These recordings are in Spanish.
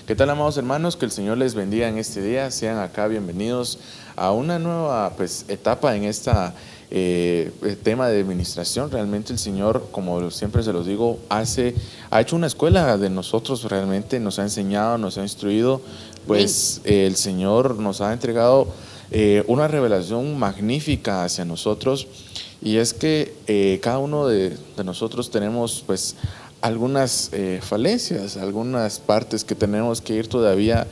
¿Qué tal, amados hermanos? Que el Señor les bendiga en este día. Sean acá bienvenidos a una nueva etapa en esta tema de administración. Realmente el Señor, como siempre se los digo, ha hecho una escuela de nosotros. Realmente nos ha enseñado, nos ha instruido. Pues el Señor nos ha entregado una revelación magnífica hacia nosotros. Y es que cada uno de nosotros tenemos pues algunas falencias, algunas partes que tenemos que ir todavía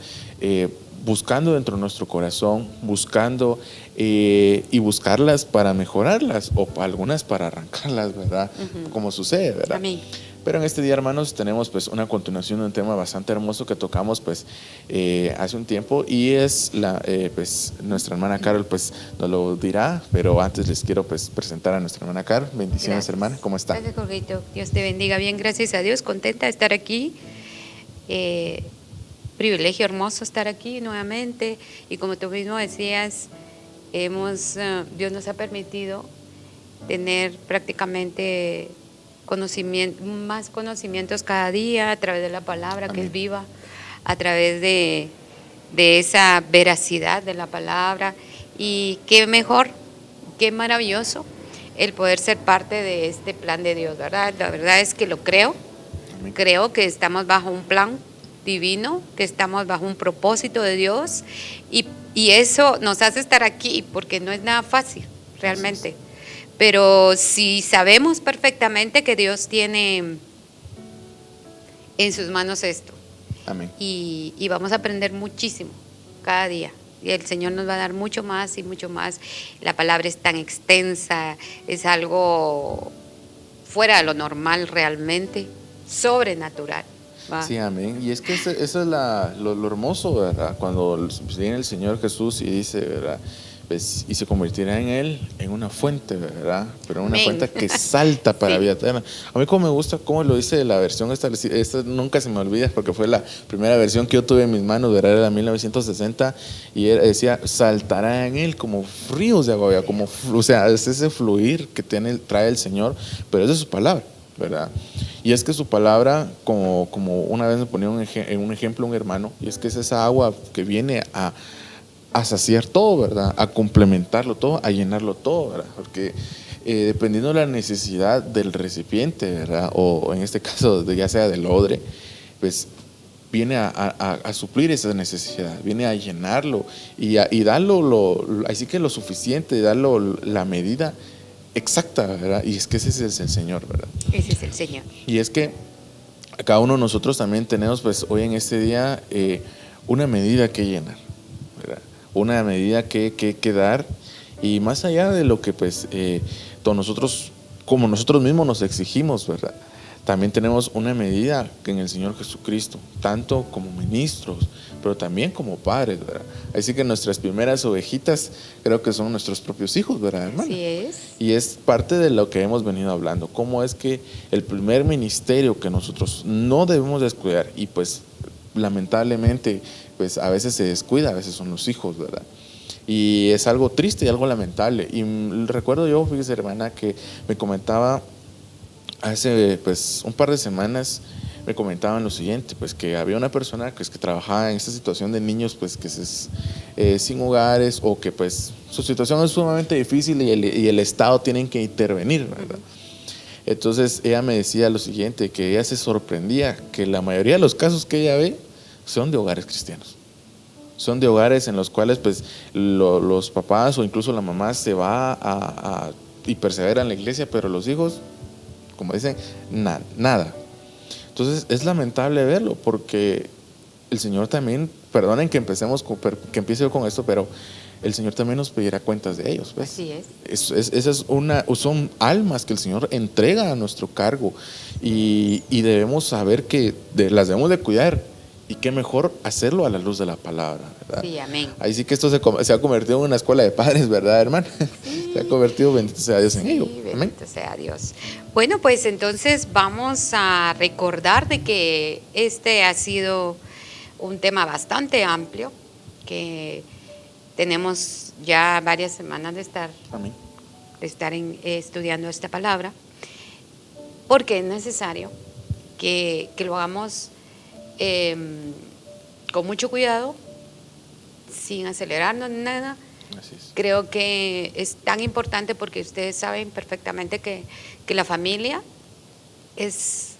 buscando dentro de nuestro corazón, buscando y buscarlas para mejorarlas o algunas para arrancarlas, ¿verdad? Como sucede, ¿verdad? Amén. Pero en este día, hermanos, tenemos pues una continuación de un tema bastante hermoso que tocamos pues hace un tiempo, y es pues nuestra hermana Carol pues nos lo dirá, pero antes les quiero pues presentar a nuestra hermana Carol. Bendiciones, Gracias. hermana, ¿cómo está? Gracias, Jorgito. Dios te bendiga. Bien, gracias a Dios. Contenta de estar aquí. Privilegio hermoso estar aquí nuevamente. Y como tú mismo decías, Dios nos ha permitido tener prácticamente más conocimientos cada día a través de la palabra. Amén. Que es viva, a través de esa veracidad de la palabra. Y qué mejor, qué maravilloso el poder ser parte de este plan de Dios, ¿verdad? La verdad es que lo creo. Amén. Creo que estamos bajo un plan divino, que estamos bajo un propósito de Dios, y eso nos hace estar aquí, porque no es nada fácil, realmente. Pero si sabemos perfectamente que Dios tiene en sus manos esto. Amén. Y vamos a aprender muchísimo cada día. Y el Señor nos va a dar mucho más y mucho más. La palabra es tan extensa, es algo fuera de lo normal realmente, sobrenatural. ¿Va? Sí, amén. Y es que eso es lo hermoso, ¿verdad? Cuando viene el Señor Jesús y dice, ¿verdad? Pues, y se convertirá en Él en una fuente, ¿verdad? Pero una fuente que salta para vida eterna. A mí como me gusta cómo lo dice la versión establecida, esta nunca se me olvida porque fue la primera versión que yo tuve en mis manos, ¿verdad? Era la 1960, y decía, saltará en Él como ríos de agua, como, o sea, es ese fluir que trae el Señor, pero esa es su palabra, ¿verdad? Y es que su palabra, como una vez me ponía un ejemplo un hermano, y es que es esa agua que viene a saciar todo, ¿verdad? A complementarlo todo, a llenarlo todo, ¿verdad? Porque dependiendo de la necesidad del recipiente, ¿verdad? O en este caso, ya sea del odre, pues viene a suplir esa necesidad, viene a llenarlo y darlo así que lo suficiente, darlo la medida exacta, ¿verdad? Y es que ese es el Señor, ¿verdad? Ese es el Señor. Y es que cada uno de nosotros también tenemos pues hoy en este día una medida que llenar, ¿verdad? Una medida que dar, y más allá de lo que pues nosotros, como nosotros mismos nos exigimos, ¿verdad? También tenemos una medida en el Señor Jesucristo, tanto como ministros, pero también como padres, ¿verdad? Así que nuestras primeras ovejitas creo que son nuestros propios hijos, ¿verdad, hermano? Así es. Y es parte de lo que hemos venido hablando, cómo es que el primer ministerio que nosotros no debemos descuidar, y pues lamentablemente pues a veces se descuida, a veces son los hijos, ¿verdad? Y es algo triste y algo lamentable. Y recuerdo yo, fíjese, hermana, que me comentaba hace pues un par de semanas, me comentaban lo siguiente, pues que había una persona pues, que trabajaba en esta situación de niños pues que sin hogares, o que pues su situación es sumamente difícil y el Estado tiene que intervenir, ¿verdad? Entonces ella me decía lo siguiente, que ella se sorprendía que la mayoría de los casos que ella ve son de hogares cristianos. Son de hogares en los cuales pues los papás o incluso la mamá se va y persevera en la iglesia, pero los hijos, como dicen, nada. Entonces es lamentable verlo, porque el Señor también, perdonen que que empiece yo con esto, pero el Señor también nos pedirá cuentas de ellos, ¿ves? Así es. Son almas que el Señor entrega a nuestro cargo, y debemos saber que las debemos de cuidar, y qué mejor hacerlo a la luz de la palabra, ¿verdad? Sí, amén. Ahí sí que esto se ha convertido en una escuela de padres, ¿verdad, hermano? Sí. Se ha convertido, bendito sea Dios, en ello. Amén. Bendito sea Dios. Bueno, pues entonces vamos a recordar de que este ha sido un tema bastante amplio, que tenemos ya varias semanas de estar, Amén, estudiando esta palabra, porque es necesario que lo hagamos con mucho cuidado, sin acelerarnos ni nada. Así es. Creo que es tan importante porque ustedes saben perfectamente que la familia es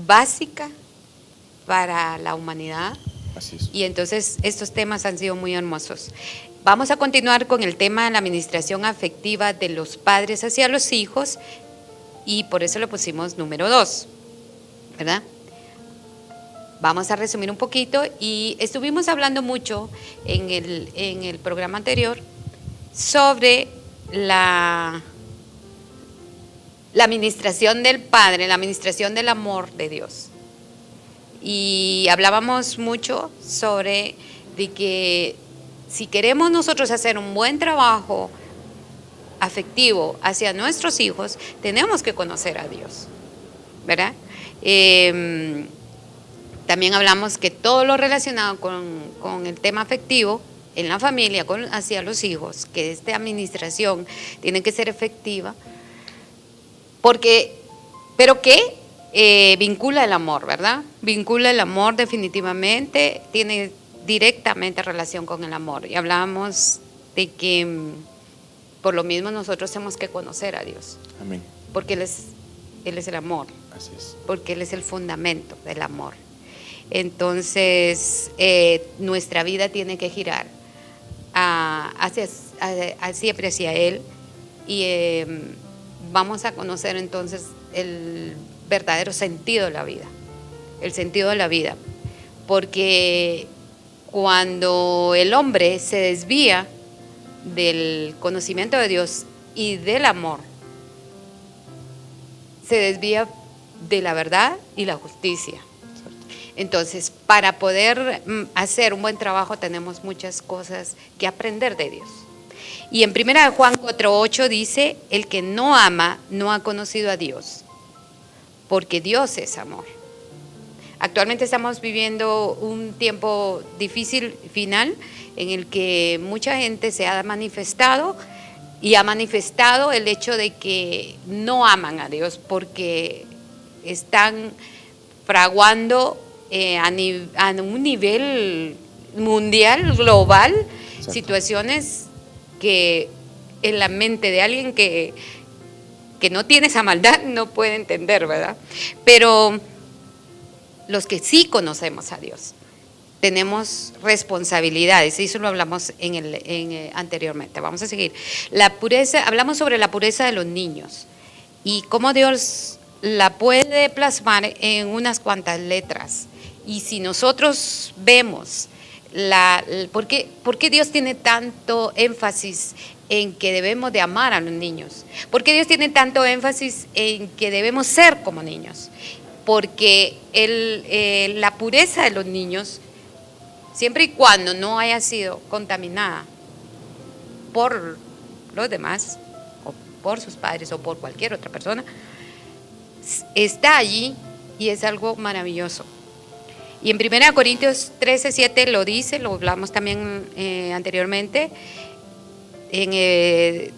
básica para la humanidad. Así es. Y entonces estos temas han sido muy hermosos. Vamos a continuar con el tema de la administración afectiva de los padres hacia los hijos y por eso le pusimos número 2, ¿verdad? Vamos a resumir un poquito y estuvimos hablando mucho en el programa anterior sobre la administración del Padre, la administración del amor de Dios. Y hablábamos mucho sobre de que si queremos nosotros hacer un buen trabajo afectivo hacia nuestros hijos, tenemos que conocer a Dios, ¿verdad? También hablamos que todo lo relacionado con el tema afectivo en la familia, hacia los hijos, que esta administración tiene que ser efectiva, pero que vincula el amor, ¿verdad? Vincula el amor definitivamente, tiene directamente relación con el amor. Y hablábamos de que por lo mismo nosotros tenemos que conocer a Dios. Amén. Porque Él es el amor. Así es. Porque Él es el fundamento del amor. Entonces, nuestra vida tiene que girar siempre hacia Él y vamos a conocer entonces el verdadero sentido de la vida, el sentido de la vida, porque cuando el hombre se desvía del conocimiento de Dios y del amor, se desvía de la verdad y la justicia. Entonces, para poder hacer un buen trabajo tenemos muchas cosas que aprender de Dios. Y en 1 Juan 4:8 dice, el que no ama no ha conocido a Dios, porque Dios es amor. Actualmente estamos viviendo un tiempo difícil final en el que mucha gente se ha manifestado y ha manifestado el hecho de que no aman a Dios porque están fraguando a un nivel mundial, global, Exacto. situaciones que en la mente de alguien que no tiene esa maldad no puede entender, ¿verdad? Pero los que sí conocemos a Dios tenemos responsabilidades, y eso lo hablamos anteriormente. Vamos a seguir. La pureza, hablamos sobre la pureza de los niños y cómo Dios la puede plasmar en unas cuantas letras. Y si nosotros vemos ¿por qué Dios tiene tanto énfasis en que debemos de amar a los niños? ¿Por qué Dios tiene tanto énfasis en que debemos ser como niños? Porque la pureza de los niños, siempre y cuando no haya sido contaminada por los demás, o por sus padres, o por cualquier otra persona, está allí y es algo maravilloso. Y en 1 Corintios 13:7 lo dice, lo hablamos también anteriormente, dice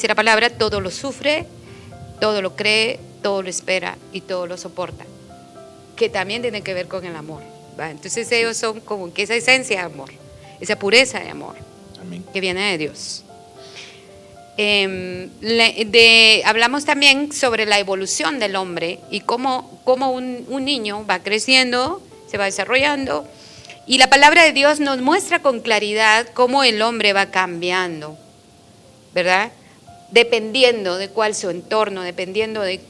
la palabra, todo lo sufre, todo lo cree, todo lo espera y todo lo soporta, que también tiene que ver con el amor, ¿va? Entonces ellos son como que esa esencia de amor, esa pureza de amor. Amén. Que viene de Dios. Hablamos también sobre la evolución del hombre y cómo un niño va creciendo, se va desarrollando, y la palabra de Dios nos muestra con claridad cómo el hombre va cambiando, ¿verdad? Dependiendo de cuál es su entorno, dependiendo de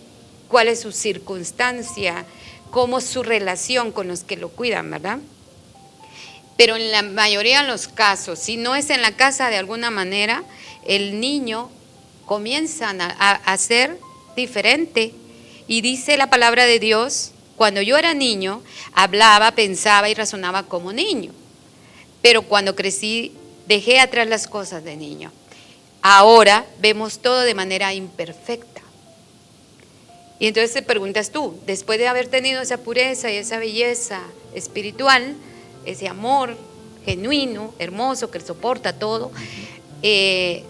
cuál es su circunstancia, cómo es su relación con los que lo cuidan, ¿verdad? Pero en la mayoría de los casos, si no es en la casa de alguna manera, el niño comienza a ser diferente. Y dice la palabra de Dios, cuando yo era niño, hablaba, pensaba y razonaba como niño. Pero cuando crecí, dejé atrás las cosas de niño. Ahora vemos todo de manera imperfecta. Y entonces te preguntas tú, después de haber tenido esa pureza y esa belleza espiritual, ese amor genuino, hermoso, que soporta todo,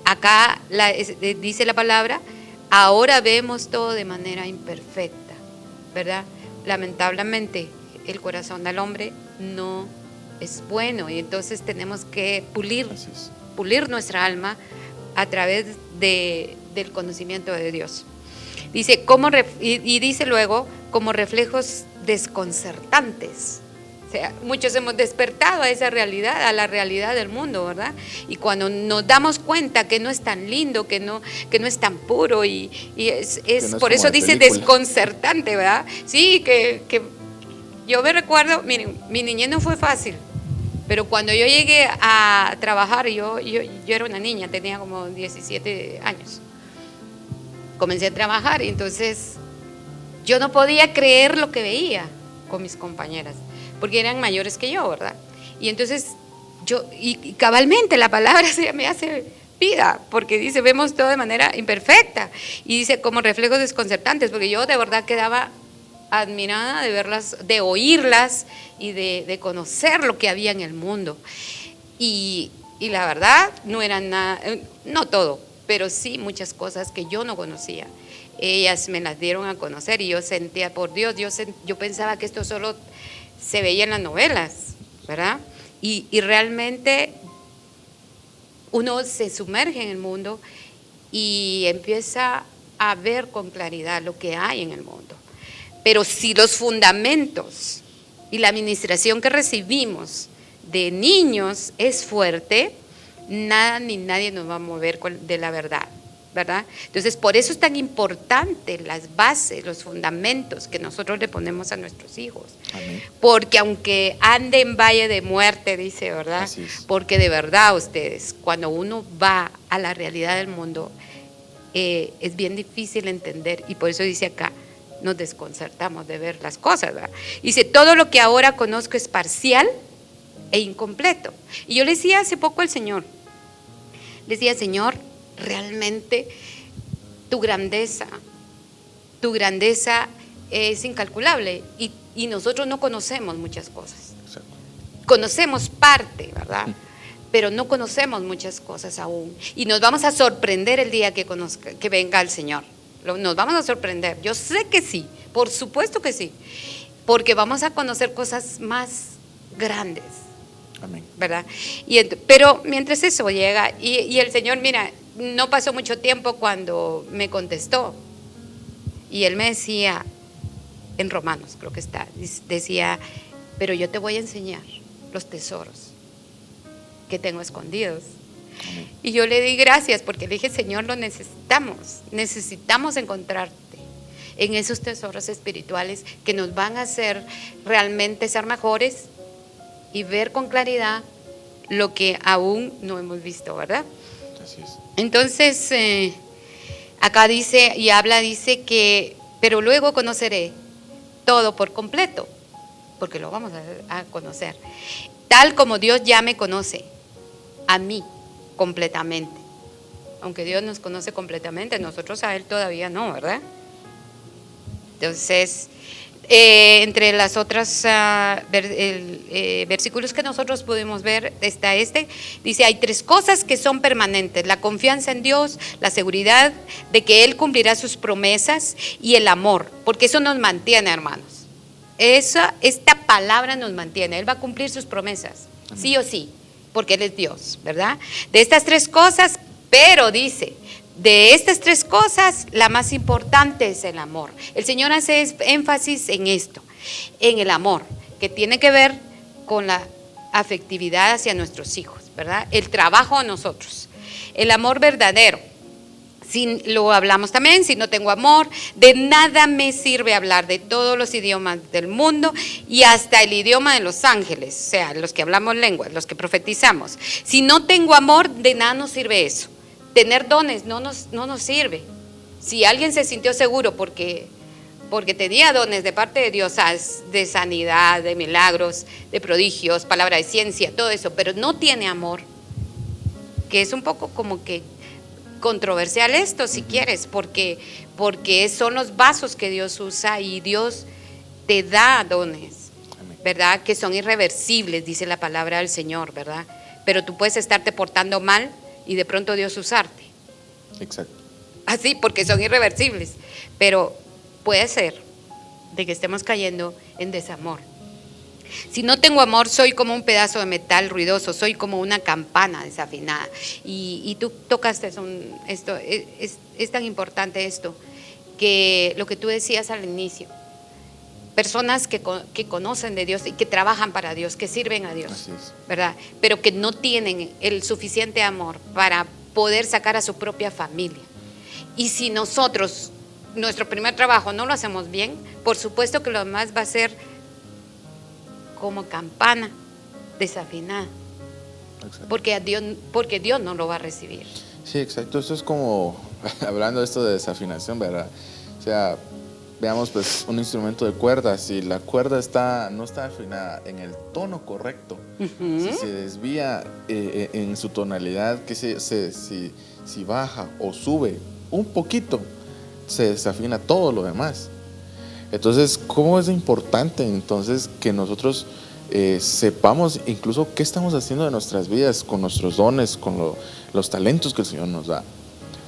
acá dice la palabra, ahora vemos todo de manera imperfecta, ¿verdad? Lamentablemente el corazón del hombre no es bueno, y entonces tenemos que pulir Así es. nuestra alma a través del conocimiento de Dios. Dice, y dice luego, como reflejos desconcertantes. O sea, muchos hemos despertado a esa realidad, a la realidad del mundo, ¿verdad? Y cuando nos damos cuenta que no es tan lindo, que no es tan puro, y es no es por eso como de dice película. desconcertante, ¿verdad? Sí, que yo me recuerdo, miren, mi niñez no fue fácil, pero cuando yo llegué a trabajar, yo era una niña, tenía como 17 años. Comencé a trabajar y entonces yo no podía creer lo que veía con mis compañeras, porque eran mayores que yo, ¿verdad? Y entonces y cabalmente la palabra se me hace vida, porque dice, vemos todo de manera imperfecta, y dice como reflejos desconcertantes, porque yo de verdad quedaba admirada de verlas, de oírlas y de conocer lo que había en el mundo. Y la verdad no era nada, no todo, pero sí muchas cosas que yo no conocía. Ellas me las dieron a conocer y yo sentía, por Dios, yo pensaba que esto solo se veía en las novelas, ¿verdad? Y realmente uno se sumerge en el mundo y empieza a ver con claridad lo que hay en el mundo. Pero si los fundamentos y la administración que recibimos de niños es fuerte, nada ni nadie nos va a mover de la verdad, ¿verdad? Entonces, por eso es tan importante las bases, los fundamentos que nosotros le ponemos a nuestros hijos. Amén. Porque aunque ande en valle de muerte, dice, ¿verdad? Así es. Porque de verdad ustedes, cuando uno va a la realidad del mundo, es bien difícil entender, y por eso dice acá, nos desconcertamos de ver las cosas, ¿verdad? Dice, todo lo que ahora conozco es parcial e incompleto. Y yo le decía hace poco al Señor, le decía, Señor, realmente tu grandeza es incalculable, y nosotros no conocemos muchas cosas. Exacto. Conocemos parte, ¿verdad? Pero no conocemos muchas cosas aún, y nos vamos a sorprender el día que venga el Señor. Nos vamos a sorprender, yo sé que sí, por supuesto que sí, porque vamos a conocer cosas más grandes. Amén. ¿Verdad? Pero mientras eso llega, y el Señor, mira, no pasó mucho tiempo cuando me contestó, y Él me decía, en Romanos creo que está, decía, pero yo te voy a enseñar los tesoros que tengo escondidos. Amén. Y yo le di gracias, porque le dije, Señor, lo necesitamos encontrarte en esos tesoros espirituales que nos van a hacer realmente ser mejores y ver con claridad lo que aún no hemos visto, ¿verdad? Así es. Entonces, acá dice y habla, dice que, pero luego conoceré todo por completo, porque lo vamos a conocer, tal como Dios ya me conoce, a mí completamente. Aunque Dios nos conoce completamente, nosotros a Él todavía no, ¿verdad? Entonces, entre las otras versículos que nosotros pudimos ver, está dice, hay 3 cosas que son permanentes: la confianza en Dios, la seguridad de que Él cumplirá sus promesas, y el amor, porque eso nos mantiene, hermanos. Esta palabra nos mantiene. Él va a cumplir sus promesas, sí o sí, porque Él es Dios, ¿verdad? De estas 3 cosas, pero dice, de estas 3 cosas, la más importante es el amor. El Señor hace énfasis en esto, en el amor, que tiene que ver con la afectividad hacia nuestros hijos, ¿verdad? El trabajo a nosotros, el amor verdadero. Lo hablamos también, si no tengo amor, de nada me sirve hablar de todos los idiomas del mundo y hasta el idioma de los ángeles, o sea, los que hablamos lenguas, los que profetizamos. Si no tengo amor, de nada nos sirve eso. Tener dones no nos sirve. Si alguien se sintió seguro porque tenía dones de parte de Dios, de sanidad, de milagros, de prodigios, palabra de ciencia, todo eso, pero no tiene amor, que es un poco como que controversial esto, si quieres, porque son los vasos que Dios usa, y Dios te da dones, ¿verdad? Que son irreversibles, dice la palabra del Señor, ¿verdad? Pero tú puedes estarte portando mal y de pronto Dios usarte. Exacto. Así, porque son irreversibles. Pero puede ser de que estemos cayendo en desamor. Si no tengo amor, soy como un pedazo de metal ruidoso, soy como una campana desafinada. Y tú tocaste esto, es tan importante esto, que lo que tú decías al inicio, personas que conocen de Dios y que trabajan para Dios, que sirven a Dios, ¿verdad? Pero que no tienen el suficiente amor para poder sacar a su propia familia. Y si nosotros, nuestro primer trabajo no lo hacemos bien, por supuesto que lo demás va a ser como campana desafinada. Porque Dios no lo va a recibir. Sí, exacto. Esto es como, hablando de esto de desafinación, ¿verdad? O sea, veamos pues un instrumento de cuerda, si la cuerda no está afinada en el tono correcto, si se desvía en su tonalidad, que si baja o sube un poquito, se desafina todo lo demás. Entonces, ¿cómo es importante entonces que nosotros sepamos incluso qué estamos haciendo de nuestras vidas, con nuestros dones, con los talentos que el Señor nos da?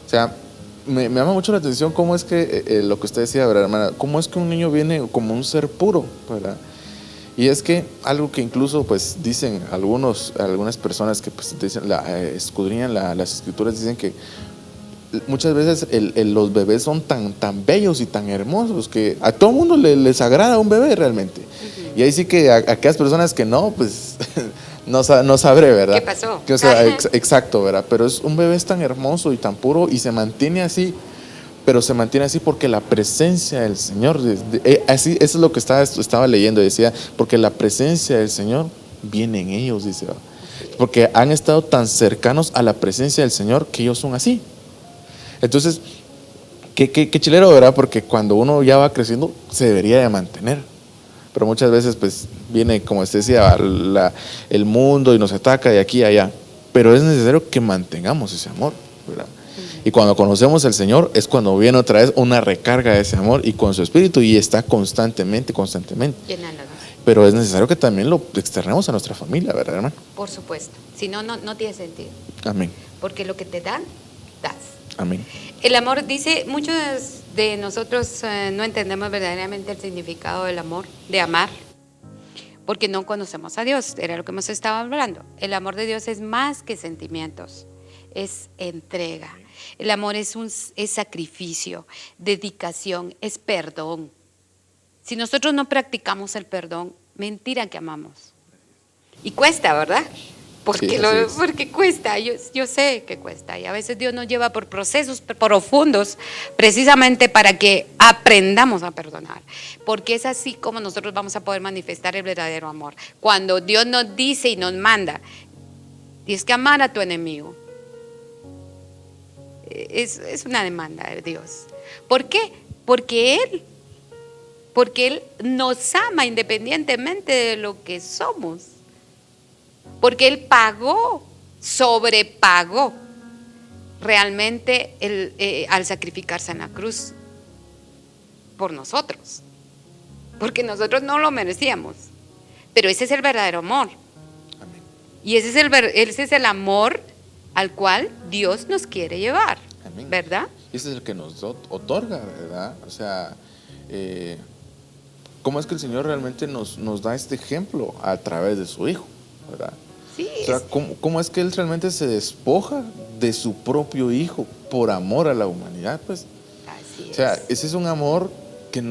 O sea, me llama mucho la atención cómo es que, lo que usted decía, ¿verdad, hermana? Cómo es que un niño viene como un ser puro, ¿verdad? Y es que algo que incluso pues dicen algunas personas que pues dicen, escudriñan las escrituras, dicen que muchas veces los bebés son tan bellos y tan hermosos que a todo mundo les agrada un bebé realmente. Y ahí sí que a aquellas personas que no, pues no sabré, ¿verdad? ¿Qué pasó? O sea, exacto, ¿verdad? Pero un bebé es tan hermoso y tan puro y se mantiene así, pero se mantiene así porque la presencia del Señor, así, eso es lo que estaba leyendo, decía, porque la presencia del Señor viene en ellos, dice, ¿verdad? Porque han estado tan cercanos a la presencia del Señor que ellos son así. Entonces, qué chilero, ¿verdad? Porque cuando uno ya va creciendo, se debería de mantener. Pero muchas veces, pues, viene, como usted decía, el mundo y nos ataca de aquí a allá. Pero es necesario que mantengamos ese amor, ¿verdad? Y cuando conocemos al Señor, es cuando viene otra vez una recarga de ese amor y con su espíritu, y está constantemente. Llenándonos. Pero es necesario que también lo externemos a nuestra familia, ¿verdad, hermano? Por supuesto. Si no, no tiene sentido. Amén. Porque lo que te dan, das. Amén. El amor, dice, muchos de nosotros no entendemos verdaderamente el significado del amor, de amar, porque no conocemos a Dios, era lo que hemos estado hablando. El amor de Dios es más que sentimientos, es entrega. El amor es sacrificio, dedicación, es perdón. Si nosotros no practicamos el perdón, mentira que amamos. Y cuesta, ¿verdad? Porque cuesta, yo sé que cuesta, y a veces Dios nos lleva por procesos profundos precisamente para que aprendamos a perdonar, porque es así como nosotros vamos a poder manifestar el verdadero amor. Cuando Dios nos dice y nos manda, tienes que amar a tu enemigo, es una demanda de Dios. ¿Por qué? Porque Él nos ama independientemente de lo que somos. Porque Él sobrepagó realmente al sacrificarse en la cruz por nosotros. Porque nosotros no lo merecíamos. Pero ese es el verdadero amor. Amén. Y ese es el amor al cual Dios nos quiere llevar. Amén. ¿Verdad? Ese es el que nos otorga, ¿verdad? O sea, ¿cómo es que el Señor realmente nos da este ejemplo a través de su Hijo, ¿verdad? Sí. O sea, ¿cómo es que Él realmente se despoja de su propio Hijo por amor a la humanidad? Pues, así es. O sea, ese es un amor que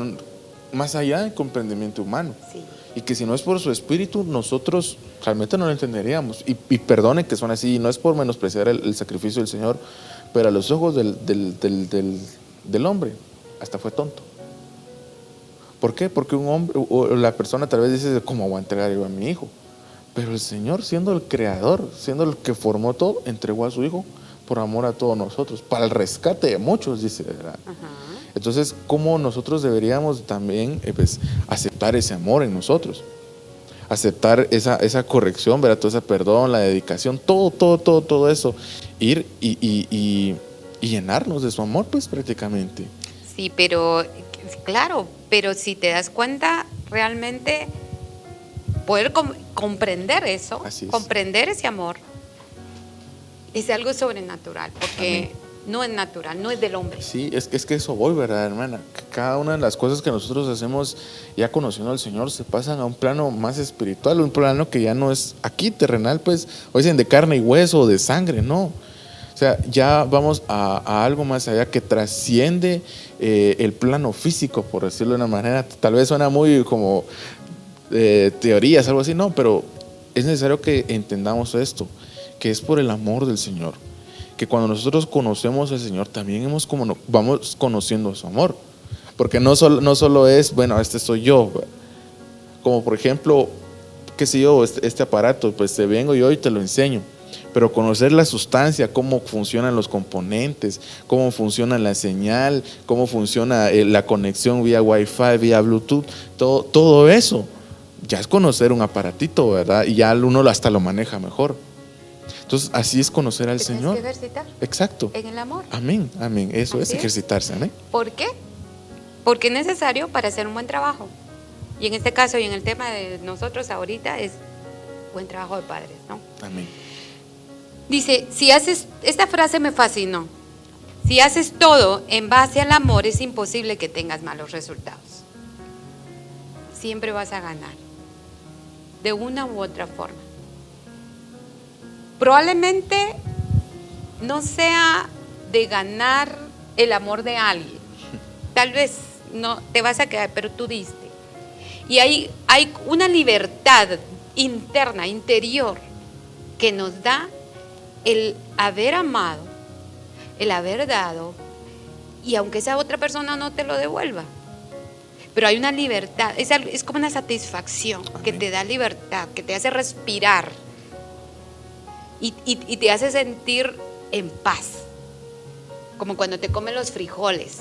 más allá del comprendimiento humano. Sí. Y que si no es por su Espíritu, nosotros realmente no lo entenderíamos. Y perdone que son así, no es por menospreciar el sacrificio del Señor, pero a los ojos del hombre, hasta fue tonto. ¿Por qué? Porque un hombre, o la persona tal vez dice, ¿cómo voy a entregar yo a mi hijo? Pero el Señor, siendo el creador, siendo el que formó todo, entregó a su Hijo por amor a todos nosotros, para el rescate de muchos, dice, ¿verdad? Ajá. Entonces, ¿cómo nosotros deberíamos también pues, aceptar ese amor en nosotros? Aceptar esa corrección, ¿verdad? Todo ese perdón, la dedicación, todo eso. Ir y llenarnos de su amor, pues prácticamente. Sí, pero claro, pero si te das cuenta, realmente poder comprender eso, comprender ese amor, es algo sobrenatural, porque no es natural, no es del hombre. Sí, es que eso voy, ¿verdad, hermana? Que cada una de las cosas que nosotros hacemos ya conociendo al Señor se pasan a un plano más espiritual, un plano que ya no es aquí terrenal, pues, o dicen de carne y hueso o de sangre, no. O sea, ya vamos a algo más allá que trasciende el plano físico, por decirlo de una manera. Tal vez suena muy como teorías, algo así, no, pero es necesario que entendamos esto, que es por el amor del Señor. Que cuando nosotros conocemos al Señor, también vamos conociendo su amor. Porque no solo es, bueno, este soy yo. Como por ejemplo, qué sé yo, este aparato, pues te vengo yo y te lo enseño. Pero conocer la sustancia, cómo funcionan los componentes, cómo funciona la señal, cómo funciona la conexión vía Wi-Fi, vía Bluetooth, todo eso, ya es conocer un aparatito, ¿verdad? Y ya uno hasta lo maneja mejor. Entonces, así es conocer al Señor. Tienes que ejercitar. Exacto. En el amor. Amén, amén. Eso Así es ejercitarse, amén. ¿Por qué? Porque es necesario para hacer un buen trabajo. Y en este caso y en el tema de nosotros ahorita es buen trabajo de padres, ¿no? Amén. Dice, si haces, esta frase me fascinó. Si haces todo en base al amor, es imposible que tengas malos resultados. Siempre vas a ganar, de una u otra forma. Probablemente no sea de ganar el amor de alguien. Tal vez no te vas a quedar, pero tú diste. Y hay una libertad interna, interior, que nos da el haber amado, el haber dado, y aunque esa otra persona no te lo devuelva, pero hay una libertad, es como una satisfacción. Amén. Que te da libertad, que te hace respirar y te hace sentir en paz, como cuando te comen los frijoles.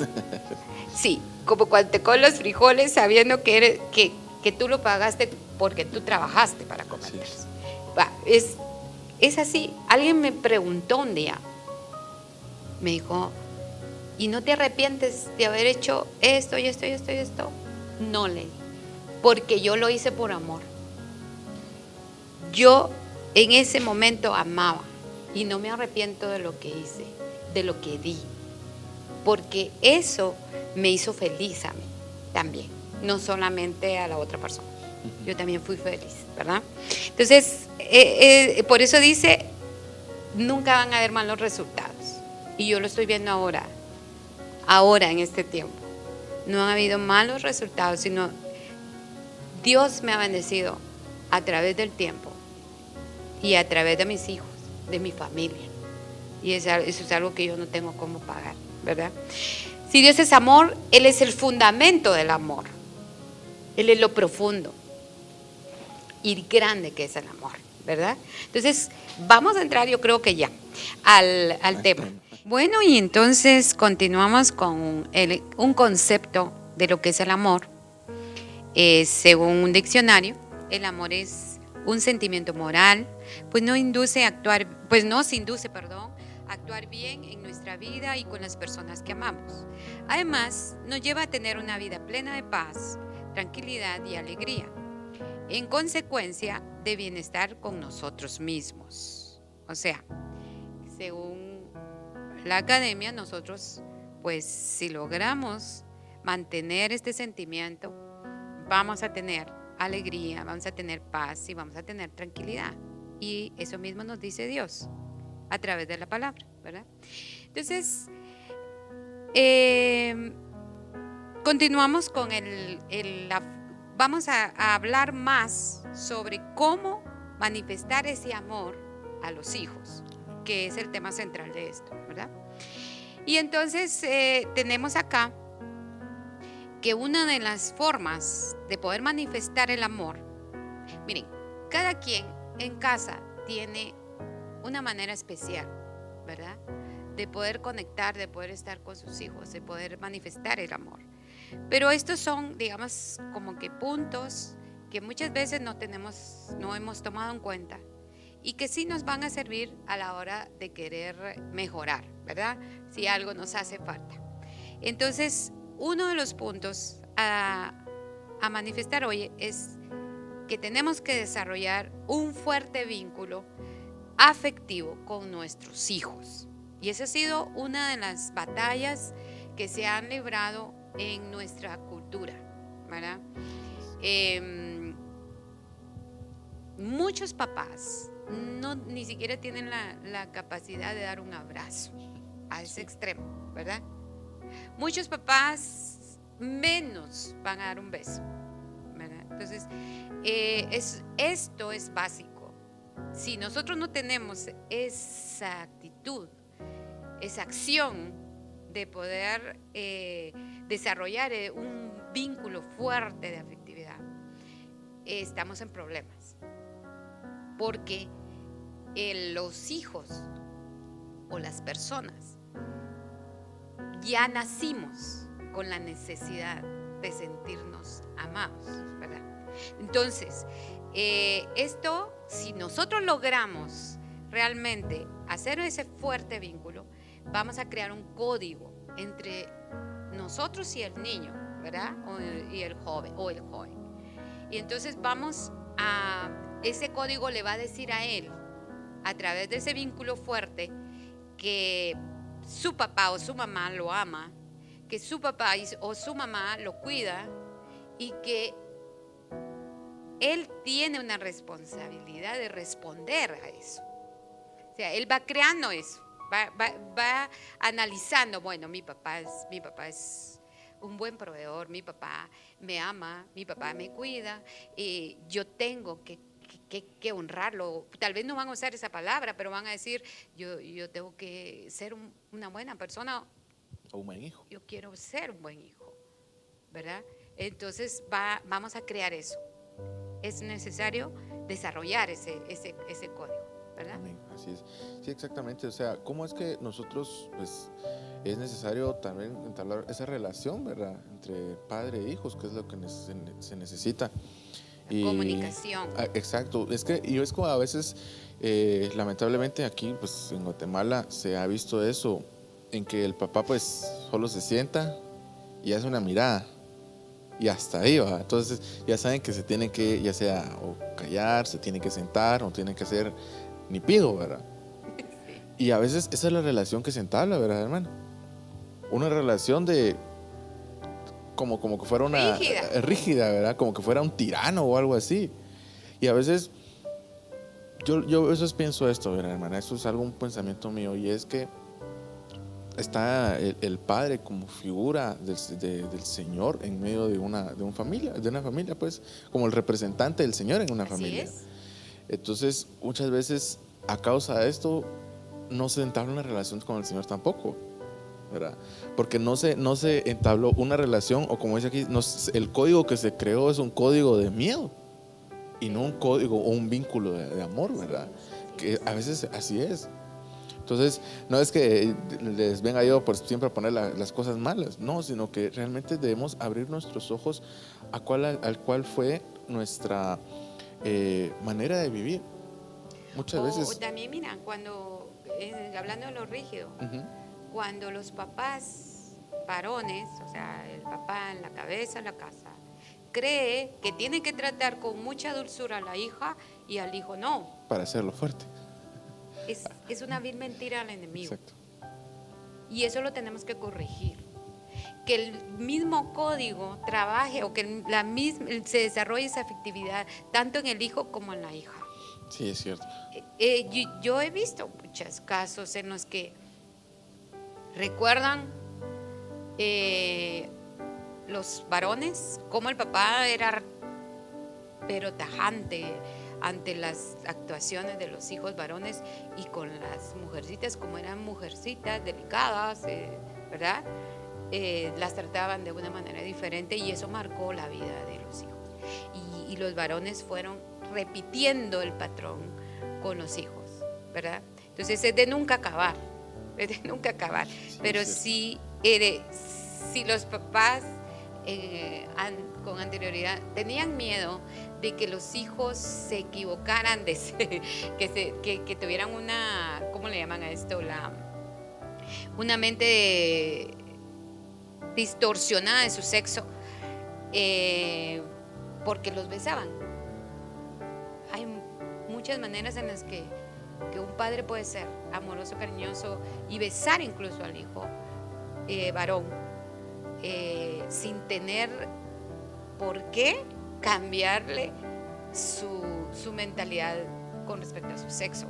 Sí, como cuando te comen los frijoles sabiendo que tú lo pagaste porque tú trabajaste para comerlos. Sí. Es así. Alguien me preguntó un día, me dijo, ¿y no te arrepientes de haber hecho esto y esto y esto y esto? No, le, porque yo lo hice por amor. Yo en ese momento amaba y no me arrepiento de lo que hice, de lo que di, porque eso me hizo feliz a mí también, no solamente a la otra persona. Yo también fui feliz, ¿verdad? Entonces, por eso dice, nunca van a haber malos resultados. Y yo lo estoy viendo ahora en este tiempo. No han habido malos resultados, sino Dios me ha bendecido a través del tiempo y a través de mis hijos, de mi familia. Y eso es algo que yo no tengo cómo pagar, ¿verdad? Si Dios es amor, Él es el fundamento del amor. Él es lo profundo y grande que es el amor, ¿verdad? Entonces, vamos a entrar, yo creo que ya, al tema. Bueno, y entonces continuamos con un concepto de lo que es el amor. Según un diccionario, el amor es un sentimiento moral, pues nos induce a actuar bien en nuestra vida y con las personas que amamos. Además, nos lleva a tener una vida plena de paz, tranquilidad y alegría. En consecuencia, de bienestar con nosotros mismos. O sea, según la academia, nosotros, pues si logramos mantener este sentimiento, vamos a tener alegría, vamos a tener paz y vamos a tener tranquilidad. Y eso mismo nos dice Dios a través de la palabra, ¿verdad? Entonces, continuamos con vamos a hablar más sobre cómo manifestar ese amor a los hijos, que es el tema central de esto, ¿verdad? Y entonces tenemos acá que una de las formas de poder manifestar el amor, miren, cada quien en casa tiene una manera especial, ¿verdad? De poder conectar, de poder estar con sus hijos, de poder manifestar el amor. Pero estos son, digamos, como que puntos que muchas veces no hemos tomado en cuenta y que sí nos van a servir a la hora de querer mejorar, ¿verdad? Si algo nos hace falta. Entonces, uno de los puntos a manifestar hoy es que tenemos que desarrollar un fuerte vínculo afectivo con nuestros hijos. Y esa ha sido una de las batallas que se han librado en nuestra cultura, ¿verdad? Muchos papás ni siquiera tienen la capacidad de dar un abrazo a ese extremo, ¿verdad? Muchos papás menos van a dar un beso, ¿verdad? Entonces, esto es básico. Si nosotros no tenemos esa actitud, esa acción de poder desarrollar un vínculo fuerte de afectividad, estamos en problemas. Porque los hijos o las personas ya nacimos con la necesidad de sentirnos amados, ¿verdad? Entonces, esto, si nosotros logramos realmente hacer ese fuerte vínculo, vamos a crear un código entre nosotros y el niño, ¿verdad? Y el joven o el joven. Y entonces ese código le va a decir a él, a través de ese vínculo fuerte, que su papá o su mamá lo ama, que su papá o su mamá lo cuida y que él tiene una responsabilidad de responder a eso. O sea, él va creando eso, va analizando, bueno, mi papá es un buen proveedor, mi papá me ama, mi papá me cuida, y yo tengo que honrarlo. Tal vez no van a usar esa palabra, pero van a decir, yo tengo que ser una buena persona. O un buen hijo. Yo quiero ser un buen hijo, ¿verdad? Entonces vamos a crear eso. Es necesario desarrollar ese código, ¿verdad? Amén. Así es. Sí, exactamente. O sea, ¿cómo es que nosotros, pues, es necesario también entablar esa relación, ¿verdad? Entre padre e hijos, que es lo que se necesita. Comunicación. Exacto. Es como a veces, lamentablemente aquí, pues, en Guatemala se ha visto eso, en que el papá, pues, solo se sienta y hace una mirada. Y hasta ahí va. Entonces ya saben que se tienen que, ya sea o callar, se tienen que sentar, no tienen que hacer ni pido, ¿verdad? Sí. Y a veces esa es la relación que se entabla, ¿verdad, hermano? Una relación de como que fuera una rígida, ¿verdad? Como que fuera un tirano o algo así. Y a veces yo a veces pienso esto, ¿verdad, hermana? Esto es un pensamiento mío, y es que está el padre como figura del Señor en medio de una familia, pues, como el representante del Señor en una familia. Así es. Entonces, muchas veces, a causa de esto, no se entabla una relación con el Señor tampoco, ¿verdad? Porque no se entabló una relación, o como dice aquí, el código que se creó es un código de miedo y no un código o un vínculo de amor, ¿verdad? Que a veces así es. Entonces, no es que les venga yo por siempre a poner las cosas malas, no, sino que realmente debemos abrir nuestros ojos al cual fue nuestra manera de vivir. Muchas veces. También, mira, hablando de lo rígido, cuando los papás varones, o sea, el papá en la cabeza de la casa, cree que tiene que tratar con mucha dulzura a la hija y al hijo no. Para hacerlo fuerte. Es una vil mentira al enemigo. Exacto. Y eso lo tenemos que corregir. Que el mismo código trabaje, o que se desarrolle esa afectividad tanto en el hijo como en la hija. Sí, es cierto. Yo he visto muchos casos en los que recuerdan los varones, cómo el papá era pero tajante ante las actuaciones de los hijos varones, y con las mujercitas, como eran mujercitas delicadas, ¿verdad? Las trataban de una manera diferente, y eso marcó la vida de los hijos. Y los varones fueron repitiendo el patrón con los hijos, ¿verdad? Entonces es de nunca acabar, Sí, pero sí, si los papás con anterioridad tenían miedo de que los hijos se equivocaran, que tuvieran una, ¿cómo le llaman a esto? Una mente distorsionada de su sexo, porque los besaban. Hay muchas maneras en las que que un padre puede ser amoroso, cariñoso y besar incluso al hijo varón, sin tener por qué cambiarle su mentalidad con respecto a su sexo.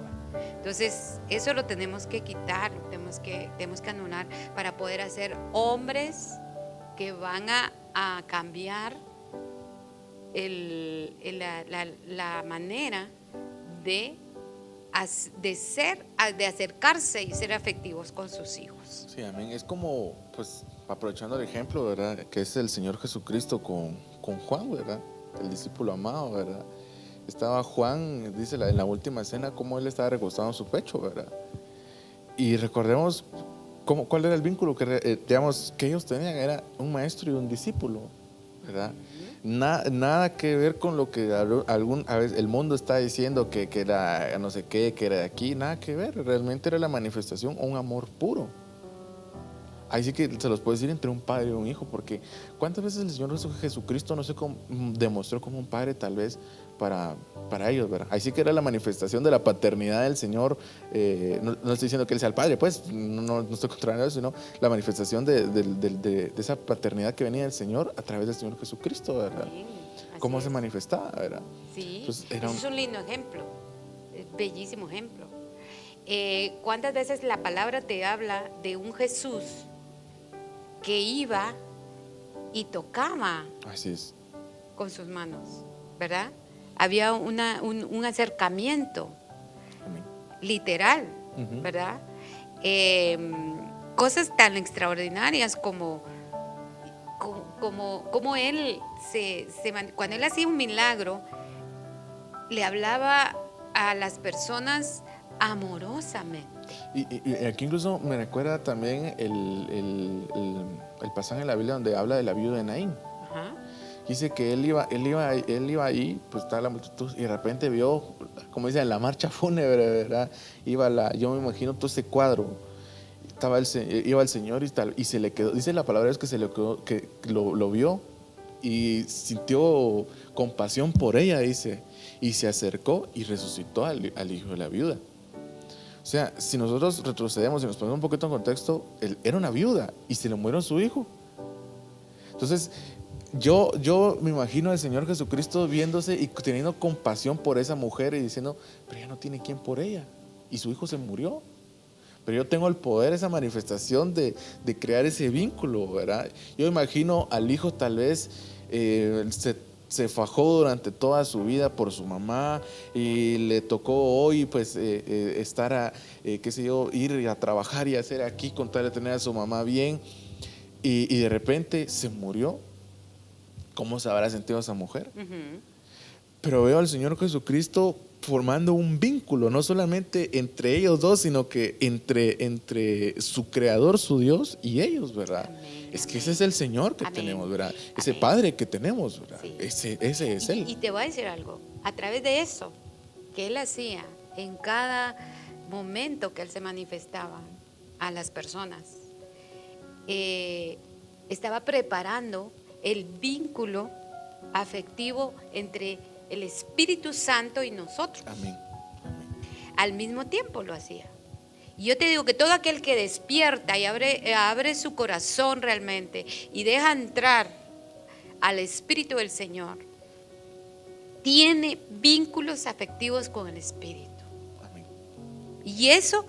Entonces, eso lo tenemos que quitar, tenemos que anular para poder hacer hombres que van a cambiar la manera de acercarse y ser afectivos con sus hijos. Sí, amén. Es como, pues, aprovechando el ejemplo, ¿verdad? Que es el Señor Jesucristo con Juan, ¿verdad? El discípulo amado, ¿verdad? Estaba Juan, dice en la última cena, cómo él estaba recostado en su pecho, ¿verdad? Y recordemos cuál era el vínculo que, digamos, que ellos tenían, era un maestro y un discípulo, ¿verdad? Nada que ver con lo que a veces el mundo está diciendo que era no sé qué, que era de aquí, nada que ver. Realmente era la manifestación o un amor puro. Ahí sí que se los puede decir entre un padre y un hijo, porque ¿cuántas veces el Señor Jesucristo no se demostró como un padre tal vez para ellos, ¿verdad? Ahí sí que era la manifestación de la paternidad del Señor. No estoy diciendo que Él sea el padre, pues no estoy contra eso, sino la manifestación de esa paternidad que venía del Señor a través del Señor Jesucristo, ¿verdad? Sí, Cómo se manifestaba, ¿verdad? Sí, Entonces, eso es un lindo ejemplo, bellísimo ejemplo. ¿Cuántas veces la palabra te habla de un Jesús que iba y tocaba así es. con sus manos, ¿verdad? Había un acercamiento Amén. literal, ¿verdad? Cosas tan extraordinarias como él cuando él hacía un milagro, le hablaba a las personas amorosamente. Y aquí incluso me recuerda también el pasaje en la Biblia donde habla de la viuda de Naín. Ajá. Dice que él iba ahí, pues estaba la multitud y de repente vio, como dicen, la marcha fúnebre, ¿verdad? Yo me imagino todo ese cuadro. Iba el Señor y se le quedó, dice la palabra es que se le quedó, que lo vio y sintió compasión por ella, dice, y se acercó y resucitó al hijo de la viuda. O sea, si nosotros retrocedemos y nos ponemos un poquito en contexto, él era una viuda y se le murió su hijo. Entonces, yo me imagino al Señor Jesucristo viéndose y teniendo compasión por esa mujer y diciendo, pero ella no tiene quien por ella y su hijo se murió. Pero yo tengo el poder, esa manifestación de crear ese vínculo, ¿verdad? Yo imagino al hijo tal vez se fajó durante toda su vida por su mamá y le tocó hoy pues estar qué sé yo, ir a trabajar y hacer aquí con tal de tener a su mamá bien y de repente se murió. ¿Cómo se habrá sentido esa mujer? Pero veo al Señor Jesucristo formando un vínculo, no solamente entre ellos dos, sino que entre su creador, su Dios y ellos, ¿verdad? Amén, es que amén. Ese es el Señor que amén. Tenemos, ¿verdad? Amén. Ese Padre que tenemos, ¿verdad? Sí. Ese es Él. Y te voy a decir algo, a través de eso que Él hacía en cada momento que Él se manifestaba a las personas, estaba preparando el vínculo afectivo entre el Espíritu Santo y nosotros. Amén. Amén. Al mismo tiempo lo hacía. Y yo te digo que todo aquel que despierta y abre su corazón realmente y deja entrar al Espíritu del Señor, tiene vínculos afectivos con el Espíritu. Amén. Y eso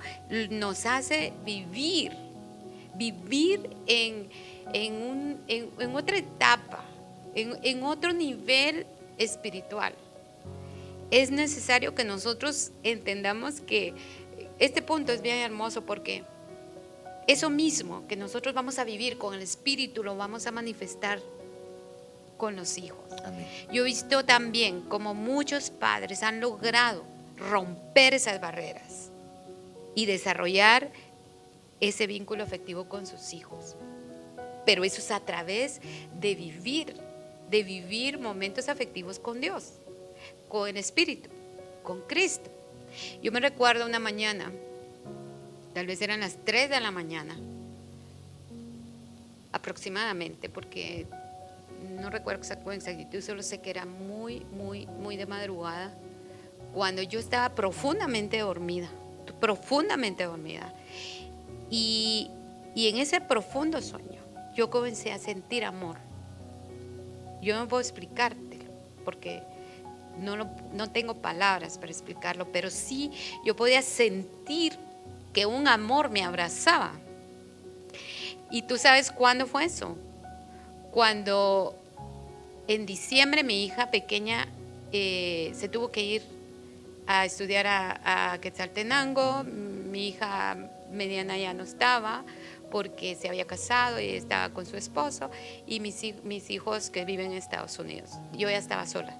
nos hace vivir en otra etapa, en otro nivel espiritual. Es necesario que nosotros entendamos que este punto es bien hermoso porque eso mismo que nosotros vamos a vivir con el Espíritu lo vamos a manifestar con los hijos. Amén. Yo he visto también como muchos padres han logrado romper esas barreras y desarrollar ese vínculo afectivo con sus hijos. Pero eso es a través de vivir momentos afectivos con Dios, con el Espíritu, con Cristo. Yo me recuerdo una mañana, tal vez eran las 3 de la mañana, aproximadamente, porque no recuerdo con exactitud, solo sé que era muy de madrugada, cuando yo estaba profundamente dormida. Y en ese profundo sueño yo comencé a sentir amor. Yo no puedo explicártelo porque no tengo palabras para explicarlo, pero sí yo podía sentir que un amor me abrazaba. ¿Y tú sabes cuándo fue eso? Cuando en diciembre mi hija pequeña se tuvo que ir a estudiar a Quetzaltenango. Mi hija mediana ya no estaba porque se había casado y estaba con su esposo, y mis hijos que viven en Estados Unidos. Yo ya estaba sola.